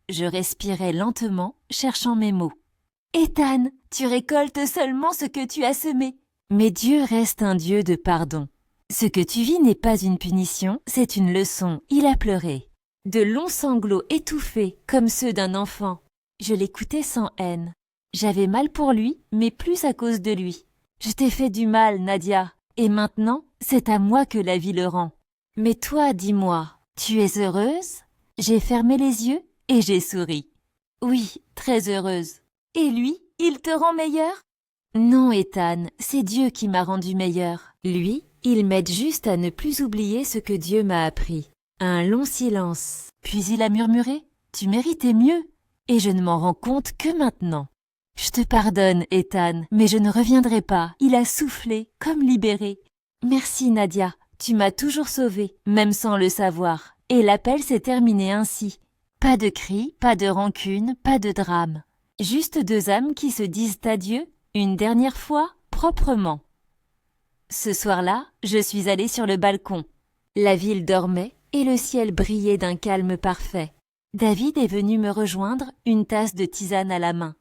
Speaker 1: Je respirais lentement, cherchant mes mots. Ethan, tu récoltes seulement ce que tu as semé. Mais Dieu reste un Dieu de pardon. Ce que tu vis n'est pas une punition, c'est une leçon. Il a pleuré. De longs sanglots étouffés, comme ceux d'un enfant. Je l'écoutais sans haine. J'avais mal pour lui, mais plus à cause de lui. Je t'ai fait du mal, Nadia, et maintenant, c'est à moi que la vie le rend. Mais toi, dis-moi, tu es heureuse? J'ai fermé les yeux et j'ai souri. Oui, très heureuse. Et lui, il te rend meilleur? Non, Ethan, c'est Dieu qui m'a rendu meilleur. Lui, il m'aide juste à ne plus oublier ce que Dieu m'a appris. Un long silence. Puis il a murmuré, tu méritais mieux. Et je ne m'en rends compte que maintenant. Je te pardonne, Ethan, mais je ne reviendrai pas. Il a soufflé, comme libéré. Merci, Nadia. Tu m'as toujours sauvée, même sans le savoir. Et l'appel s'est terminé ainsi. Pas de cris, pas de rancune, pas de drame. Juste deux âmes qui se disent adieu, une dernière fois, proprement. Ce soir-là, je suis allée sur le balcon. La ville dormait et le ciel brillait d'un calme parfait. David est venu me rejoindre, une tasse de tisane à la main.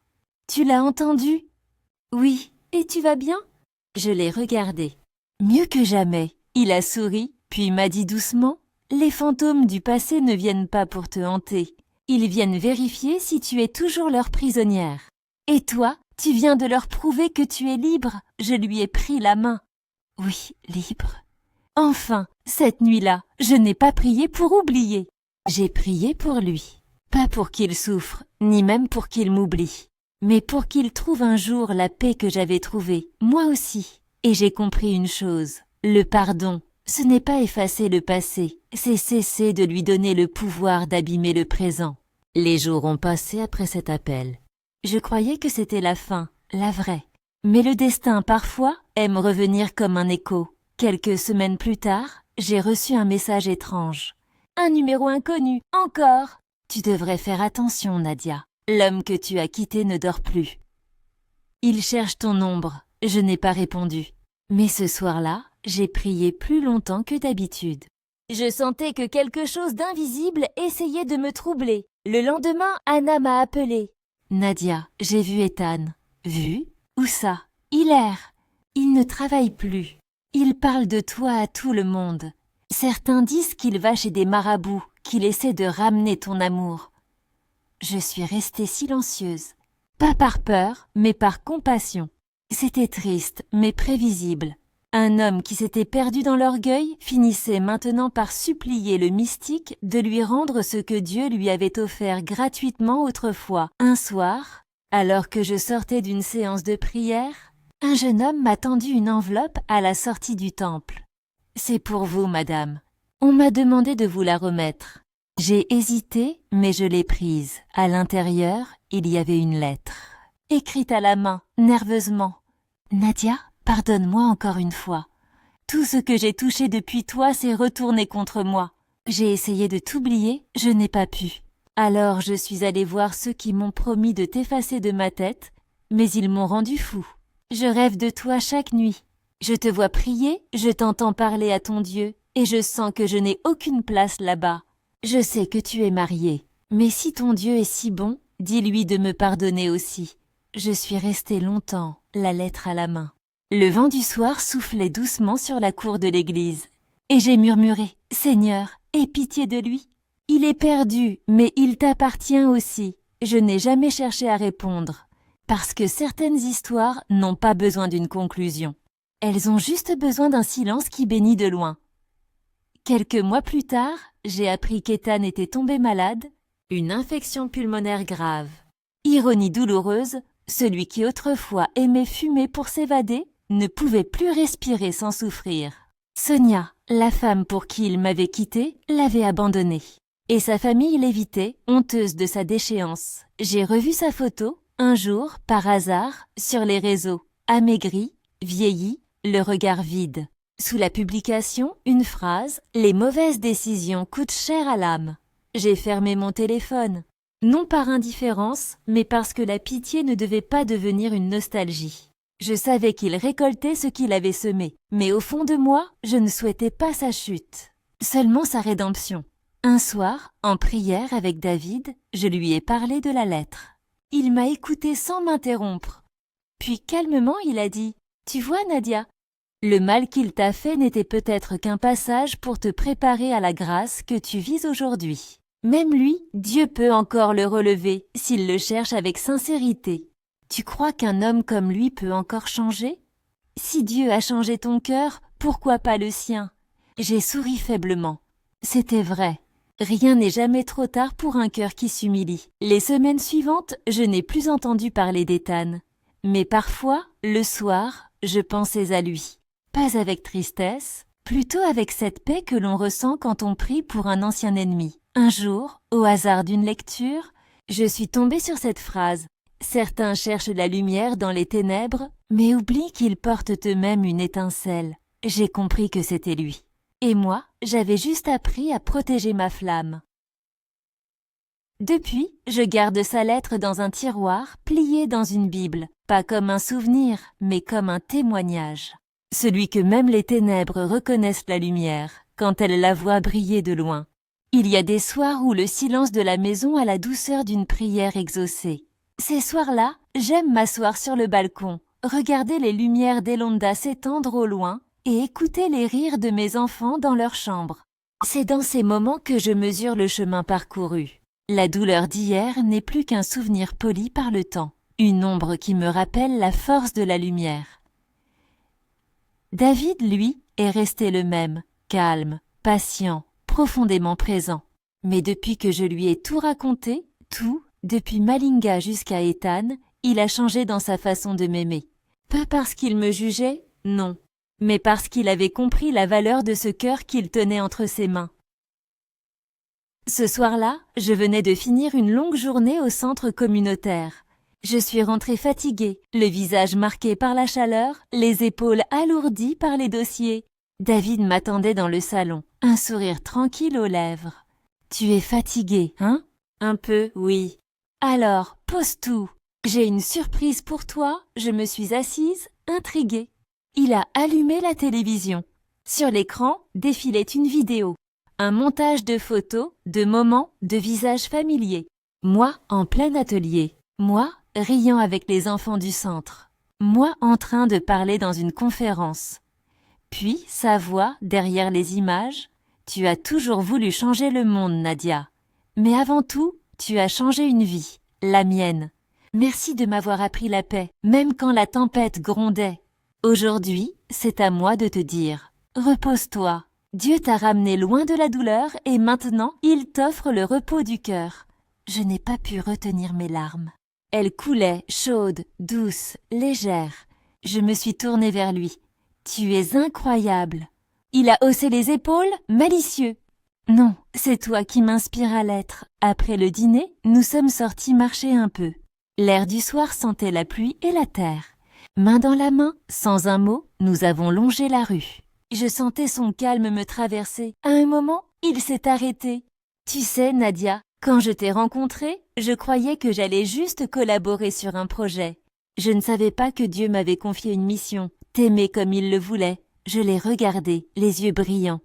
Speaker 1: « Tu l'as entendu ?»« Oui, et tu vas bien ?» Je l'ai regardé. Mieux que jamais. Il a souri, puis m'a dit doucement « Les fantômes du passé ne viennent pas pour te hanter. Ils viennent vérifier si tu es toujours leur prisonnière. Et toi, tu viens de leur prouver que tu es libre. » Je lui ai pris la main. « Oui, libre. » Enfin, cette nuit-là, je n'ai pas prié pour oublier. J'ai prié pour lui. Pas pour qu'il souffre, ni même pour qu'il m'oublie. Mais pour qu'il trouve un jour la paix que j'avais trouvée, moi aussi. Et j'ai compris une chose. Le pardon, ce n'est pas effacer le passé, c'est cesser de lui donner le pouvoir d'abîmer le présent. Les jours ont passé après cet appel. Je croyais que c'était la fin, la vraie. Mais le destin, parfois, aime revenir comme un écho. Quelques semaines plus tard, j'ai reçu un message étrange. Un numéro inconnu, encore. Tu devrais faire attention, Nadia. L'homme que tu as quitté ne dort plus. Il cherche ton ombre. Je n'ai pas répondu. Mais ce soir-là, j'ai prié plus longtemps que d'habitude. Je sentais que quelque chose d'invisible essayait de me troubler. Le lendemain, Anna m'a appelée. Nadia, j'ai vu Ethan. Vu? Où ça? Il erre. Il ne travaille plus. Il parle de toi à tout le monde. Certains disent qu'il va chez des marabouts, qu'il essaie de ramener ton amour. Je suis restée silencieuse. Pas par peur, mais par compassion. C'était triste, mais prévisible. Un homme qui s'était perdu dans l'orgueil finissait maintenant par supplier le mystique de lui rendre ce que Dieu lui avait offert gratuitement autrefois. Un soir, alors que je sortais d'une séance de prière, un jeune homme m'a tendu une enveloppe à la sortie du temple. « C'est pour vous, madame. On m'a demandé de vous la remettre. » J'ai hésité, mais je l'ai prise. À l'intérieur, il y avait une lettre. Écrite à la main, nerveusement. « Nadia, pardonne-moi encore une fois. Tout ce que j'ai touché depuis toi s'est retourné contre moi. J'ai essayé de t'oublier, je n'ai pas pu. Alors je suis allée voir ceux qui m'ont promis de t'effacer de ma tête, mais ils m'ont rendu fou. Je rêve de toi chaque nuit. Je te vois prier, je t'entends parler à ton Dieu, et je sens que je n'ai aucune place là-bas. Je sais que tu es mariée, mais si ton Dieu est si bon, dis-lui de me pardonner aussi. Je suis restée longtemps, la lettre à la main. Le vent du soir soufflait doucement sur la cour de l'église. Et j'ai murmuré, « Seigneur, aie pitié de lui. Il est perdu, mais il t'appartient aussi. » Je n'ai jamais cherché à répondre, parce que certaines histoires n'ont pas besoin d'une conclusion. Elles ont juste besoin d'un silence qui bénit de loin. Quelques mois plus tard, j'ai appris qu'Ethan était tombé malade, une infection pulmonaire grave. Ironie douloureuse, celui qui autrefois aimait fumer pour s'évader ne pouvait plus respirer sans souffrir. Sonia, la femme pour qui il m'avait quitté, l'avait abandonné. Et sa famille l'évitait, honteuse de sa déchéance. J'ai revu sa photo Un jour, par hasard, sur les réseaux, amaigri, vieilli, le regard vide. Sous la publication, une phrase « Les mauvaises décisions coûtent cher à l'âme ». J'ai fermé mon téléphone. Non par indifférence, mais parce que la pitié ne devait pas devenir une nostalgie. Je savais qu'il récoltait ce qu'il avait semé, mais au fond de moi, je ne souhaitais pas sa chute, seulement sa rédemption. Un soir, en prière avec David, je lui ai parlé de la lettre. Il m'a écouté sans m'interrompre. Puis calmement, il a dit « Tu vois, Nadia, le mal qu'il t'a fait n'était peut-être qu'un passage pour te préparer à la grâce que tu vis aujourd'hui. Même lui, Dieu peut encore le relever s'il le cherche avec sincérité. Tu crois qu'un homme comme lui peut encore changer? Si Dieu a changé ton cœur, pourquoi pas le sien? » J'ai souri faiblement. C'était vrai. Rien n'est jamais trop tard pour un cœur qui s'humilie. Les semaines suivantes, je n'ai plus entendu parler d'Ethan. Mais parfois, le soir, je pensais à lui. Pas avec tristesse, plutôt avec cette paix que l'on ressent quand on prie pour un ancien ennemi. Un jour, au hasard d'une lecture, je suis tombée sur cette phrase. Certains cherchent la lumière dans les ténèbres, mais oublient qu'ils portent eux-mêmes une étincelle. J'ai compris que c'était lui. Et moi, j'avais juste appris à protéger ma flamme. Depuis, je garde sa lettre dans un tiroir, plié dans une Bible, pas comme un souvenir, mais comme un témoignage. Celui que même les ténèbres reconnaissent la lumière, quand elles la voient briller de loin. Il y a des soirs où le silence de la maison a la douceur d'une prière exaucée. Ces soirs-là, j'aime m'asseoir sur le balcon, regarder les lumières d'Elonda s'étendre au loin et écouter les rires de mes enfants dans leur chambre. C'est dans ces moments que je mesure le chemin parcouru. La douleur d'hier n'est plus qu'un souvenir poli par le temps, une ombre qui me rappelle la force de la lumière. David, lui, est resté le même, calme, patient, profondément présent. Mais depuis que je lui ai tout raconté, tout, depuis Malinga jusqu'à Ethan, il a changé dans sa façon de m'aimer. Pas parce qu'il me jugeait, non, mais parce qu'il avait compris la valeur de ce cœur qu'il tenait entre ses mains. Ce soir-là, je venais de finir une longue journée au centre communautaire. Je suis rentrée fatiguée, le visage marqué par la chaleur, les épaules alourdies par les dossiers. David m'attendait dans le salon, un sourire tranquille aux lèvres. « Tu es fatiguée, hein ?»« Un peu, oui. »« Alors, pose tout. J'ai une surprise pour toi. » Je me suis assise, intriguée. Il a allumé la télévision. Sur l'écran défilait une vidéo. Un montage de photos, de moments, de visages familiers. Moi en plein atelier. Moi riant avec les enfants du centre. Moi en train de parler dans une conférence. Puis sa voix derrière les images. Tu as toujours voulu changer le monde, Nadia. Mais avant tout, tu as changé une vie, la mienne. Merci de m'avoir appris la paix, même quand la tempête grondait. Aujourd'hui, c'est à moi de te dire, repose-toi. Dieu t'a ramené loin de la douleur et maintenant, il t'offre le repos du cœur. Je n'ai pas pu retenir mes larmes. Elles coulaient, chaudes, douces, légères. Je me suis tournée vers lui. Tu es incroyable. Il a haussé les épaules, malicieux. Non, c'est toi qui m'inspires à l'être. Après le dîner, nous sommes sortis marcher un peu. L'air du soir sentait la pluie et la terre. Main dans la main, sans un mot, nous avons longé la rue. Je sentais son calme me traverser. À un moment, il s'est arrêté. Tu sais, Nadia, quand je t'ai rencontrée, je croyais que j'allais juste collaborer sur un projet. Je ne savais pas que Dieu m'avait confié une mission, t'aimer comme il le voulait. Je l'ai regardé, les yeux brillants.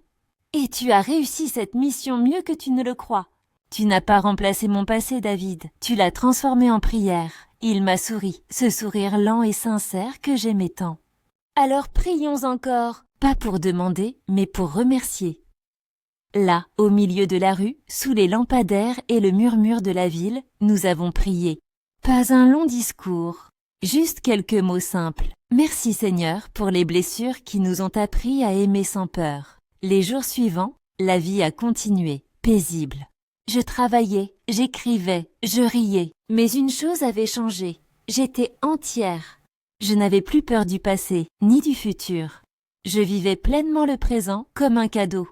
Speaker 1: Et tu as réussi cette mission mieux que tu ne le crois. Tu n'as pas remplacé mon passé, David. Tu l'as transformé en prière. Il m'a souri, ce sourire lent et sincère que j'aimais tant. Alors prions encore, pas pour demander, mais pour remercier. Là, au milieu de la rue, sous les lampadaires et le murmure de la ville, nous avons prié. Pas un long discours, juste quelques mots simples. Merci Seigneur pour les blessures qui nous ont appris à aimer sans peur. Les jours suivants, la vie a continué, paisible. Je travaillais, j'écrivais, je riais, mais une chose avait changé. J'étais entière. Je n'avais plus peur du passé, ni du futur. Je vivais pleinement le présent comme un cadeau.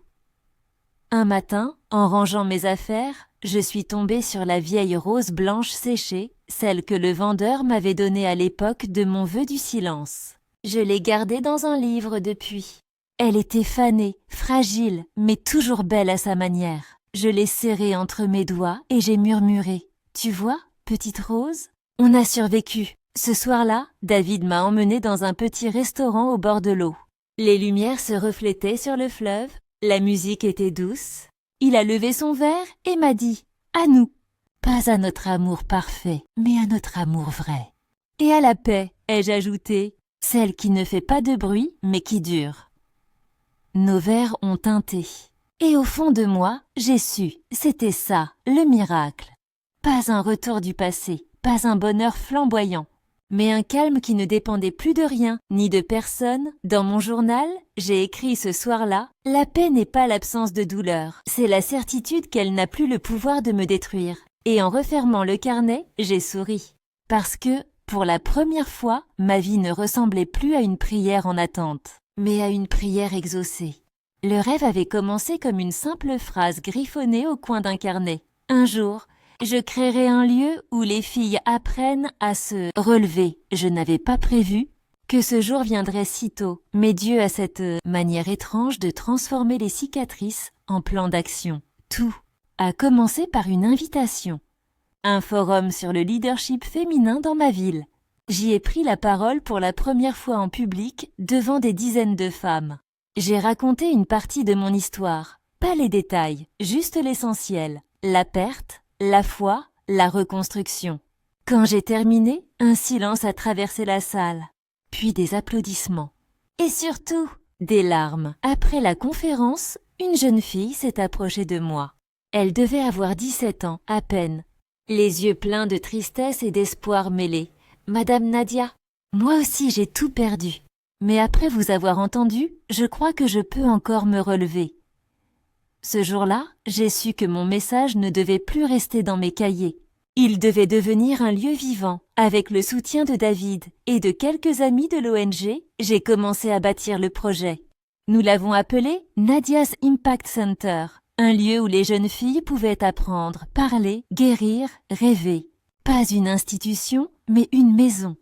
Speaker 1: Un matin, en rangeant mes affaires, je suis tombée sur la vieille rose blanche séchée, celle que le vendeur m'avait donnée à l'époque de mon vœu du silence. Je l'ai gardée dans un livre depuis. Elle était fanée, fragile, mais toujours belle à sa manière. Je l'ai serrée entre mes doigts et j'ai murmuré. « Tu vois, petite rose ? On a survécu. » Ce soir-là, David m'a emmenée dans un petit restaurant au bord de l'eau. Les lumières se reflétaient sur le fleuve, la musique était douce. Il a levé son verre et m'a dit « À nous !» Pas à notre amour parfait, mais à notre amour vrai. Et à la paix, ai-je ajouté, celle qui ne fait pas de bruit, mais qui dure. Nos verres ont teinté. Et au fond de moi, j'ai su, c'était ça, le miracle. Pas un retour du passé, pas un bonheur flamboyant, mais un calme qui ne dépendait plus de rien, ni de personne. Dans mon journal, j'ai écrit ce soir-là, « La paix n'est pas l'absence de douleur, c'est la certitude qu'elle n'a plus le pouvoir de me détruire. » Et en refermant le carnet, j'ai souri. Parce que, pour la première fois, ma vie ne ressemblait plus à une prière en attente, mais à une prière exaucée. Le rêve avait commencé comme une simple phrase griffonnée au coin d'un carnet. Un jour, je créerai un lieu où les filles apprennent à se relever. Je n'avais pas prévu que ce jour viendrait si tôt, mais Dieu a cette manière étrange de transformer les cicatrices en plans d'action. Tout a commencé par une invitation. Un forum sur le leadership féminin dans ma ville. J'y ai pris la parole pour la première fois en public devant des dizaines de femmes. J'ai raconté une partie de mon histoire, pas les détails, juste l'essentiel, la perte, la foi, la reconstruction. Quand j'ai terminé, un silence a traversé la salle, puis des applaudissements. Et surtout, des larmes. Après la conférence, une jeune fille s'est approchée de moi. Elle devait avoir 17 ans, à peine. Les yeux pleins de tristesse et d'espoir mêlés. « Madame Nadia, moi aussi j'ai tout perdu. Mais après vous avoir entendu, je crois que je peux encore me relever. » Ce jour-là, j'ai su que mon message ne devait plus rester dans mes cahiers. Il devait devenir un lieu vivant. Avec le soutien de David et de quelques amis de l'ONG, j'ai commencé à bâtir le projet. Nous l'avons appelé Nadia's Impact Center, un lieu où les jeunes filles pouvaient apprendre, parler, guérir, rêver. Pas une institution, mais une maison.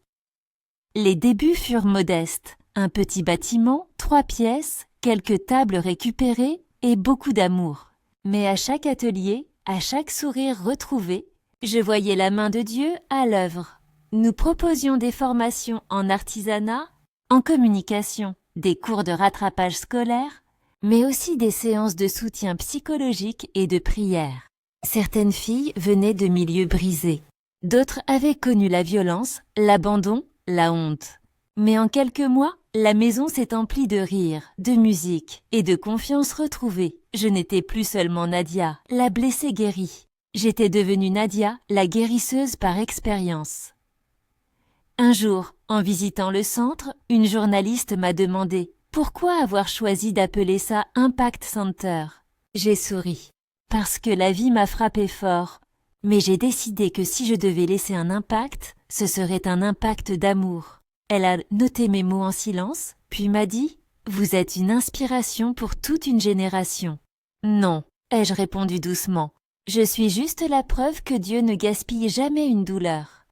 Speaker 1: Les débuts furent modestes. Un petit bâtiment, 3 pièces, quelques tables récupérées et beaucoup d'amour. Mais à chaque atelier, à chaque sourire retrouvé, je voyais la main de Dieu à l'œuvre. Nous proposions des formations en artisanat, en communication, des cours de rattrapage scolaire, mais aussi des séances de soutien psychologique et de prière. Certaines filles venaient de milieux brisés. D'autres avaient connu la violence, l'abandon, la honte. Mais en quelques mois, la maison s'est emplie de rires, de musique et de confiance retrouvée. Je n'étais plus seulement Nadia, la blessée guérie. J'étais devenue Nadia, la guérisseuse par expérience. Un jour, en visitant le centre, une journaliste m'a demandé « Pourquoi avoir choisi d'appeler ça Impact Center ?» J'ai souri. Parce que la vie m'a frappé fort. Mais j'ai décidé que si je devais laisser un impact, ce serait un impact d'amour. Elle a noté mes mots en silence, puis m'a dit « Vous êtes une inspiration pour toute une génération. » Non, ai-je répondu doucement. Je suis juste la preuve que Dieu ne gaspille jamais une douleur.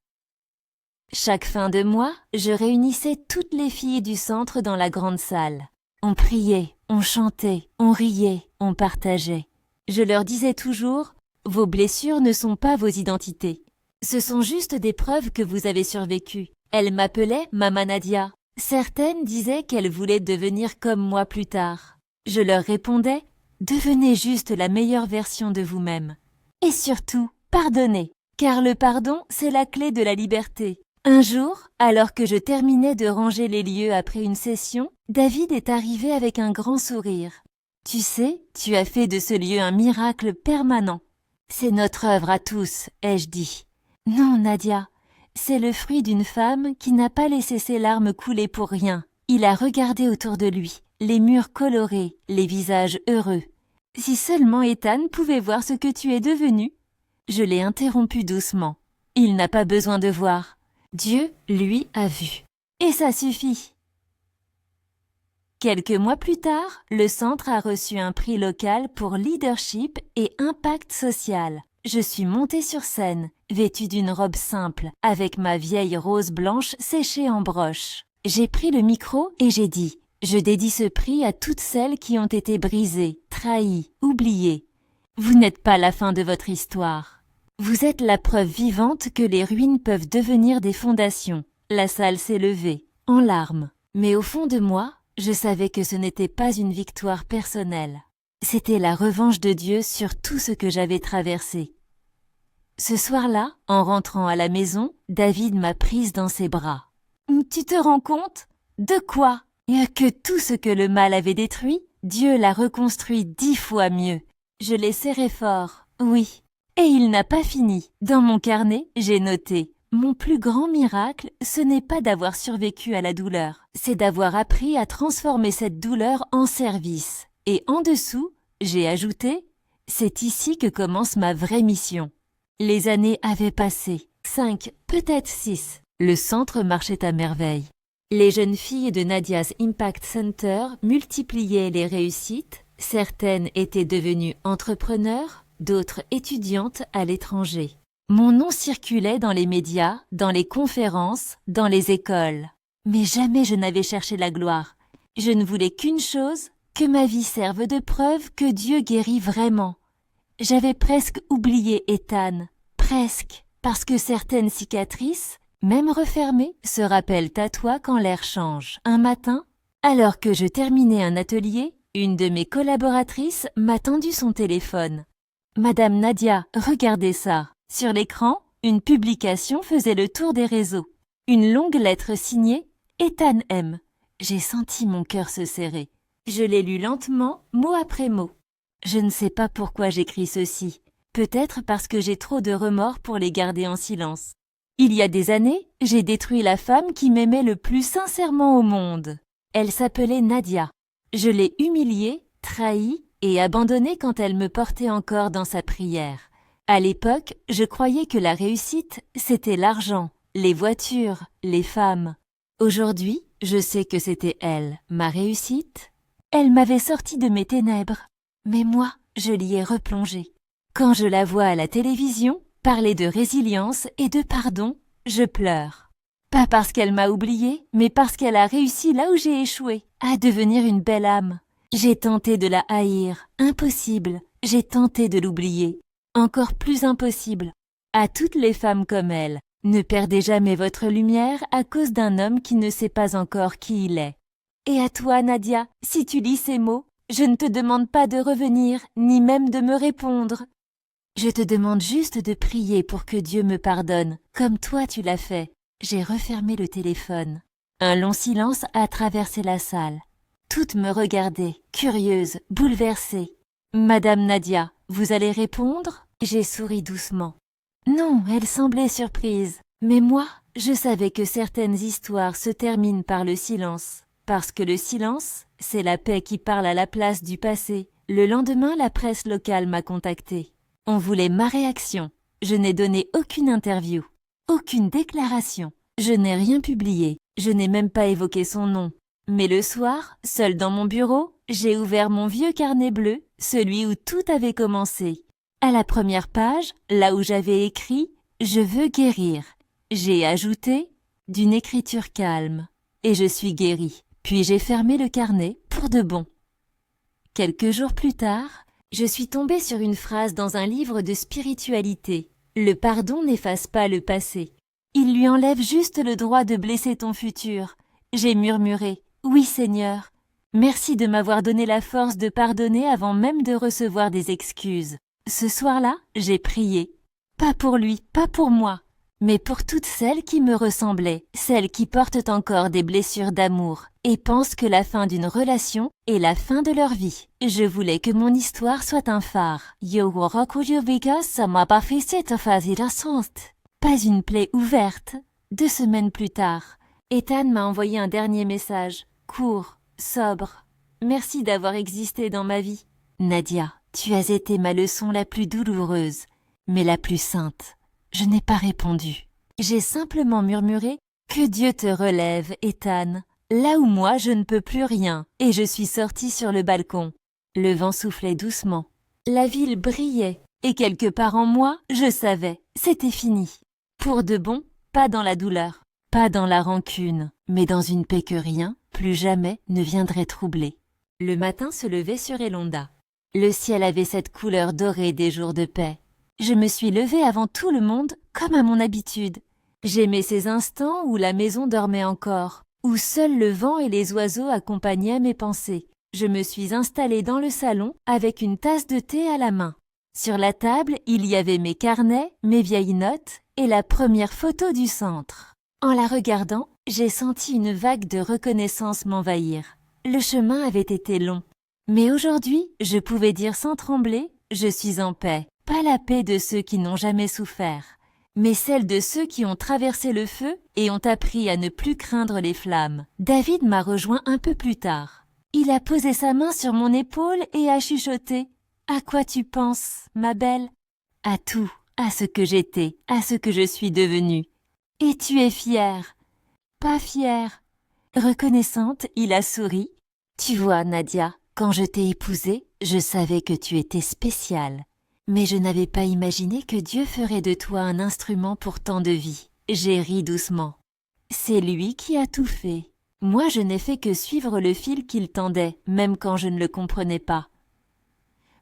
Speaker 1: Chaque fin de mois, je réunissais toutes les filles du centre dans la grande salle. On priait, on chantait, on riait, on partageait. Je leur disais toujours « Vos blessures ne sont pas vos identités. Ce sont juste des preuves que vous avez survécu. » Elles m'appelaient Mama Nadia. Certaines disaient qu'elles voulaient devenir comme moi plus tard. Je leur répondais « Devenez juste la meilleure version de vous-même. » Et surtout, pardonnez, car le pardon, c'est la clé de la liberté. Un jour, alors que je terminais de ranger les lieux après une session, David est arrivé avec un grand sourire. « Tu sais, tu as fait de ce lieu un miracle permanent. »« C'est notre œuvre à tous, ai-je dit. »« Non, Nadia. » C'est le fruit d'une femme qui n'a pas laissé ses larmes couler pour rien. Il a regardé autour de lui, les murs colorés, les visages heureux. Si seulement Ethan pouvait voir ce que tu es devenu. Je l'ai interrompu doucement. Il n'a pas besoin de voir. Dieu, lui, a vu. Et ça suffit. Quelques mois plus tard, le centre a reçu un prix local pour leadership et impact social. Je suis montée sur scène, vêtue d'une robe simple, avec ma vieille rose blanche séchée en broche. J'ai pris le micro et j'ai dit « Je dédie ce prix à toutes celles qui ont été brisées, trahies, oubliées. Vous n'êtes pas la fin de votre histoire. Vous êtes la preuve vivante que les ruines peuvent devenir des fondations. » La salle s'est levée, en larmes. Mais au fond de moi, je savais que ce n'était pas une victoire personnelle. C'était la revanche de Dieu sur tout ce que j'avais traversé. Ce soir-là, en rentrant à la maison, David m'a prise dans ses bras. « Tu te rends compte ? De quoi ? Que tout ce que le mal avait détruit, Dieu l'a reconstruit 10 fois mieux. » Je l'ai serré fort, oui. Et il n'a pas fini. Dans mon carnet, j'ai noté « Mon plus grand miracle, ce n'est pas d'avoir survécu à la douleur, c'est d'avoir appris à transformer cette douleur en service. » Et en dessous, j'ai ajouté « C'est ici que commence ma vraie mission. » Les années avaient passé, 5, peut-être 6. Le centre marchait à merveille. Les jeunes filles de Nadia's Impact Center multipliaient les réussites. Certaines étaient devenues entrepreneurs, d'autres étudiantes à l'étranger. Mon nom circulait dans les médias, dans les conférences, dans les écoles. Mais jamais je n'avais cherché la gloire. Je ne voulais qu'une chose, que ma vie serve de preuve que Dieu guérit vraiment. J'avais presque oublié Ethan, presque, parce que certaines cicatrices, même refermées, se rappellent à toi quand l'air change. Un matin, alors que je terminais un atelier, une de mes collaboratrices m'a tendu son téléphone. « Madame Nadia, regardez ça !» Sur l'écran, une publication faisait le tour des réseaux. Une longue lettre signée « Ethan M ». J'ai senti mon cœur se serrer. Je l'ai lu lentement, mot après mot. Je ne sais pas pourquoi j'écris ceci. Peut-être parce que j'ai trop de remords pour les garder en silence. Il y a des années, j'ai détruit la femme qui m'aimait le plus sincèrement au monde. Elle s'appelait Nadia. Je l'ai humiliée, trahie et abandonnée quand elle me portait encore dans sa prière. À l'époque, je croyais que la réussite, c'était l'argent, les voitures, les femmes. Aujourd'hui, je sais que c'était elle, ma réussite. Elle m'avait sorti de mes ténèbres. Mais moi, je l'y ai replongée. Quand je la vois à la télévision, parler de résilience et de pardon, je pleure. Pas parce qu'elle m'a oubliée, mais parce qu'elle a réussi là où j'ai échoué, à devenir une belle âme. J'ai tenté de la haïr, impossible. J'ai tenté de l'oublier, encore plus impossible. À toutes les femmes comme elle, ne perdez jamais votre lumière à cause d'un homme qui ne sait pas encore qui il est. Et à toi, Nadia, si tu lis ces mots, je ne te demande pas de revenir, ni même de me répondre. Je te demande juste de prier pour que Dieu me pardonne, comme toi tu l'as fait. J'ai refermé le téléphone. Un long silence a traversé la salle. Toutes me regardaient, curieuses, bouleversées. « Madame Nadia, vous allez répondre ?» J'ai souri doucement. Non, elle semblait surprise. Mais moi, je savais que certaines histoires se terminent par le silence. Parce que le silence, c'est la paix qui parle à la place du passé. Le lendemain, la presse locale m'a contactée. On voulait ma réaction. Je n'ai donné aucune interview, aucune déclaration. Je n'ai rien publié. Je n'ai même pas évoqué son nom. Mais le soir, seule dans mon bureau, j'ai ouvert mon vieux carnet bleu, celui où tout avait commencé. À la première page, là où j'avais écrit « Je veux guérir », j'ai ajouté « d'une écriture calme » et je suis guérie. Puis j'ai fermé le carnet pour de bon. Quelques jours plus tard, je suis tombée sur une phrase dans un livre de spiritualité. Le pardon n'efface pas le passé. Il lui enlève juste le droit de blesser ton futur. J'ai murmuré « Oui Seigneur, merci de m'avoir donné la force de pardonner avant même de recevoir des excuses. » Ce soir-là, j'ai prié. Pas pour lui, pas pour moi, mais pour toutes celles qui me ressemblaient, celles qui portent encore des blessures d'amour et pensent que la fin d'une relation est la fin de leur vie. Je voulais que mon histoire soit un phare. Pas une plaie ouverte. 2 semaines plus tard, Ethan m'a envoyé un dernier message, court, sobre. Merci d'avoir existé dans ma vie. Nadia, tu as été ma leçon la plus douloureuse, mais la plus sainte. Je n'ai pas répondu. J'ai simplement murmuré « Que Dieu te relève, Ethan. là où moi je ne peux plus rien, et je suis sortie sur le balcon. Le vent soufflait doucement. La ville brillait, et quelque part en moi, je savais, c'était fini. Pour de bon, pas dans la douleur, pas dans la rancune, mais dans une paix que rien, plus jamais, ne viendrait troubler. Le matin se levait sur Elonda. Le ciel avait cette couleur dorée des jours de paix. Je me suis levée avant tout le monde, comme à mon habitude. J'aimais ces instants où la maison dormait encore, où seul le vent et les oiseaux accompagnaient mes pensées. Je me suis installée dans le salon avec une tasse de thé à la main. Sur la table, il y avait mes carnets, mes vieilles notes et la première photo du centre. En la regardant, j'ai senti une vague de reconnaissance m'envahir. Le chemin avait été long. Mais aujourd'hui, je pouvais dire sans trembler, je suis en paix. Pas la paix de ceux qui n'ont jamais souffert, mais celle de ceux qui ont traversé le feu et ont appris à ne plus craindre les flammes. David m'a rejoint un peu plus tard. Il a posé sa main sur mon épaule et a chuchoté. « À quoi tu penses, ma belle ?»« À tout, à ce que j'étais, à ce que je suis devenue. Et tu es fière ?»« Pas fière. » Reconnaissante, il a souri. « Tu vois, Nadia, quand je t'ai épousée, je savais que tu étais spéciale. Mais je n'avais pas imaginé que Dieu ferait de toi un instrument pour tant de vie. » J'ai ri doucement. C'est lui qui a tout fait. Moi, je n'ai fait que suivre le fil qu'il tendait, même quand je ne le comprenais pas.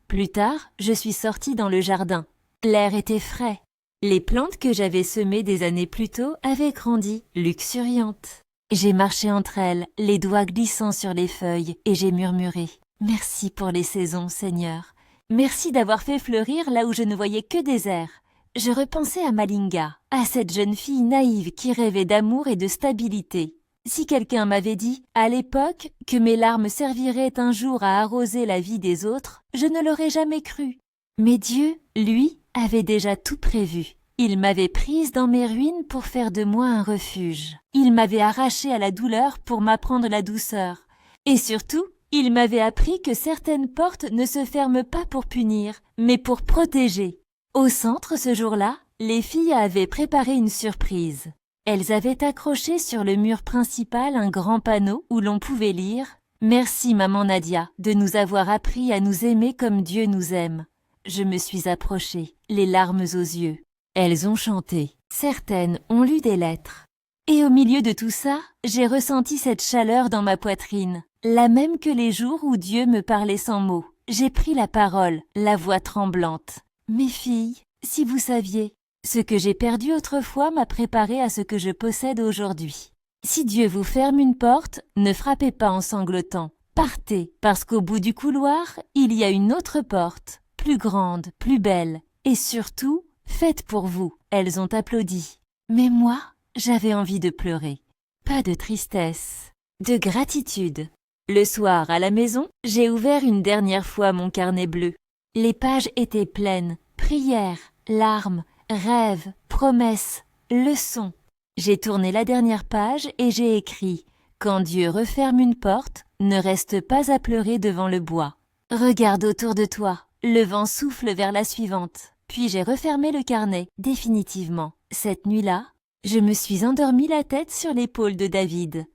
Speaker 1: Plus tard, je suis sortie dans le jardin. L'air était frais. Les plantes que j'avais semées des années plus tôt avaient grandi, luxuriantes. J'ai marché entre elles, les doigts glissant sur les feuilles, et j'ai murmuré « Merci pour les saisons, Seigneur. Merci d'avoir fait fleurir là où je ne voyais que désert. » Je repensais à Malinga, à cette jeune fille naïve qui rêvait d'amour et de stabilité. Si quelqu'un m'avait dit, à l'époque, que mes larmes serviraient un jour à arroser la vie des autres, je ne l'aurais jamais cru. Mais Dieu, lui, avait déjà tout prévu. Il m'avait prise dans mes ruines pour faire de moi un refuge. Il m'avait arrachée à la douleur pour m'apprendre la douceur. Et surtout, il m'avait appris que certaines portes ne se ferment pas pour punir, mais pour protéger. Au centre, ce jour-là, les filles avaient préparé une surprise. Elles avaient accroché sur le mur principal un grand panneau où l'on pouvait lire « Merci maman Nadia de nous avoir appris à nous aimer comme Dieu nous aime ». Je me suis approchée, les larmes aux yeux. Elles ont chanté. Certaines ont lu des lettres. Et au milieu de tout ça, j'ai ressenti cette chaleur dans ma poitrine, la même que les jours où Dieu me parlait sans mots. J'ai pris la parole, la voix tremblante. « Mes filles, si vous saviez, ce que j'ai perdu autrefois m'a préparé à ce que je possède aujourd'hui. Si Dieu vous ferme une porte, ne frappez pas en sanglotant. Partez, parce qu'au bout du couloir, il y a une autre porte, plus grande, plus belle, et surtout, faite pour vous. » Elles ont applaudi. Mais moi, j'avais envie de pleurer. Pas de tristesse, de gratitude. Le soir, à la maison, j'ai ouvert une dernière fois mon carnet bleu. Les pages étaient pleines, prières, larmes, rêves, promesses, leçons. J'ai tourné la dernière page et j'ai écrit « Quand Dieu referme une porte, ne reste pas à pleurer devant le bois. Regarde autour de toi, le vent souffle vers la suivante. » Puis j'ai refermé le carnet, définitivement. Cette nuit-là, je me suis endormie la tête sur l'épaule de David.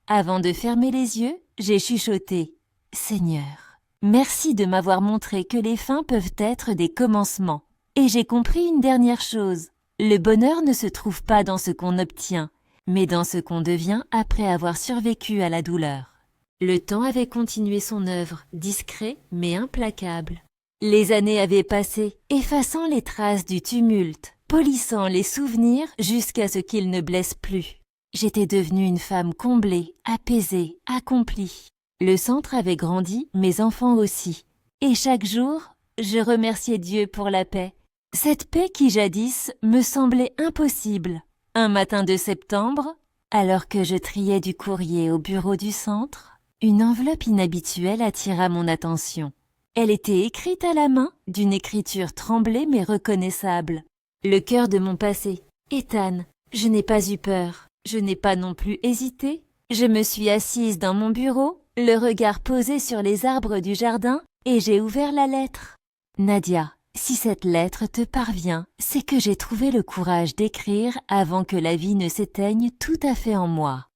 Speaker 1: Avant de fermer les yeux, j'ai chuchoté « Seigneur, merci de m'avoir montré que les fins peuvent être des commencements. » Et j'ai compris une dernière chose. Le bonheur ne se trouve pas dans ce qu'on obtient, mais dans ce qu'on devient après avoir survécu à la douleur. Le temps avait continué son œuvre, discret mais implacable. Les années avaient passé, effaçant les traces du tumulte, polissant les souvenirs jusqu'à ce qu'ils ne blessent plus. J'étais devenue une femme comblée, apaisée, accomplie. Le centre avait grandi, mes enfants aussi. Et chaque jour, je remerciais Dieu pour la paix. Cette paix qui jadis me semblait impossible. Un matin de septembre, alors que je triais du courrier au bureau du centre, une enveloppe inhabituelle attira mon attention. Elle était écrite à la main, d'une écriture tremblée mais reconnaissable. Le cœur de mon passé. Ethan, je n'ai pas eu peur. Je n'ai pas non plus hésité. Je me suis assise dans mon bureau, le regard posé sur les arbres du jardin, et j'ai ouvert la lettre. Nadia, si cette lettre te parvient, c'est que j'ai trouvé le courage d'écrire avant que la vie ne s'éteigne tout à fait en moi.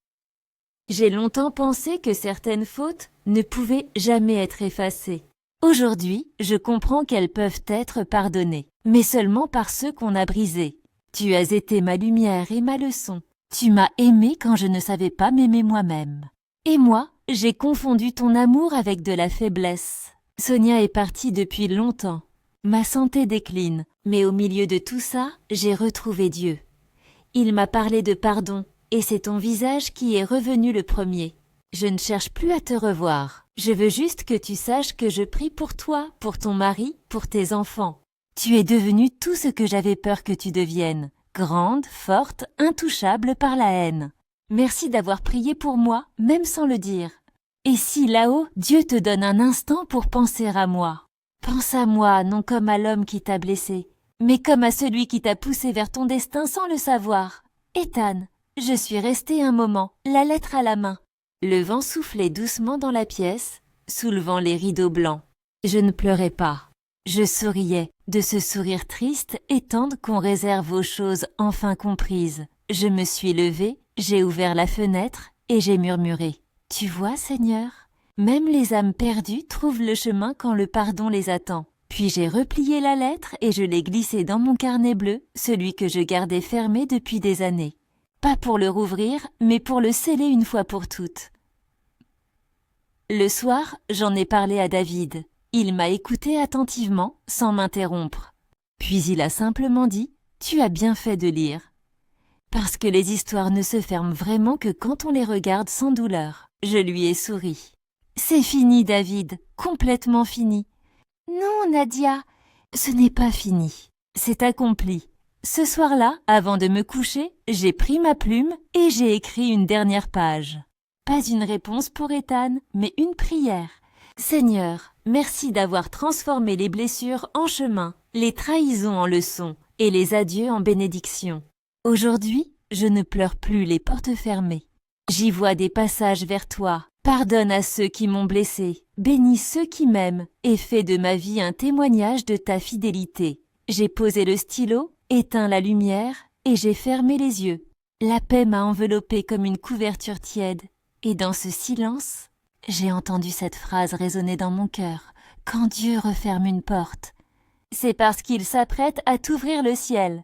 Speaker 1: J'ai longtemps pensé que certaines fautes ne pouvaient jamais être effacées. Aujourd'hui, je comprends qu'elles peuvent être pardonnées, mais seulement par ceux qu'on a brisés. Tu as été ma lumière et ma leçon. Tu m'as aimé quand je ne savais pas m'aimer moi-même. Et moi, j'ai confondu ton amour avec de la faiblesse. Sonia est partie depuis longtemps. Ma santé décline, mais au milieu de tout ça, j'ai retrouvé Dieu. Il m'a parlé de pardon, et c'est ton visage qui est revenu le premier. Je ne cherche plus à te revoir. Je veux juste que tu saches que je prie pour toi, pour ton mari, pour tes enfants. Tu es devenue tout ce que j'avais peur que tu deviennes. Grande, forte, intouchable par la haine. Merci d'avoir prié pour moi, même sans le dire. Et si là-haut, Dieu te donne un instant pour penser à moi. Pense à moi, non comme à l'homme qui t'a blessé, mais comme à celui qui t'a poussé vers ton destin sans le savoir. Ethan, je suis restée un moment, la lettre à la main. Le vent soufflait doucement dans la pièce, soulevant les rideaux blancs. Je ne pleurais pas. Je souriais, de ce sourire triste et tendre qu'on réserve aux choses enfin comprises. Je me suis levée, j'ai ouvert la fenêtre et j'ai murmuré. Tu vois, Seigneur, même les âmes perdues trouvent le chemin quand le pardon les attend. Puis j'ai replié la lettre et je l'ai glissée dans mon carnet bleu, celui que je gardais fermé depuis des années. Pas pour le rouvrir, mais pour le sceller une fois pour toutes. Le soir, j'en ai parlé à David. Il m'a écouté attentivement, sans m'interrompre. Puis il a simplement dit « Tu as bien fait de lire ». Parce que les histoires ne se ferment vraiment que quand on les regarde sans douleur. Je lui ai souri. « C'est fini, David, complètement fini. »« Non, Nadia, ce n'est pas fini. C'est accompli. » Ce soir-là, avant de me coucher, j'ai pris ma plume et j'ai écrit une dernière page. Pas une réponse pour Ethan, mais une prière. Seigneur, merci d'avoir transformé les blessures en chemin, les trahisons en leçons et les adieux en bénédictions. Aujourd'hui, je ne pleure plus les portes fermées. J'y vois des passages vers toi. Pardonne à ceux qui m'ont blessé, bénis ceux qui m'aiment et fais de ma vie un témoignage de ta fidélité. J'ai posé le stylo, éteint la lumière et j'ai fermé les yeux. La paix m'a enveloppée comme une couverture tiède. Et dans ce silence, j'ai entendu cette phrase résonner dans mon cœur. Quand Dieu referme une porte, c'est parce qu'il s'apprête à t'ouvrir le ciel.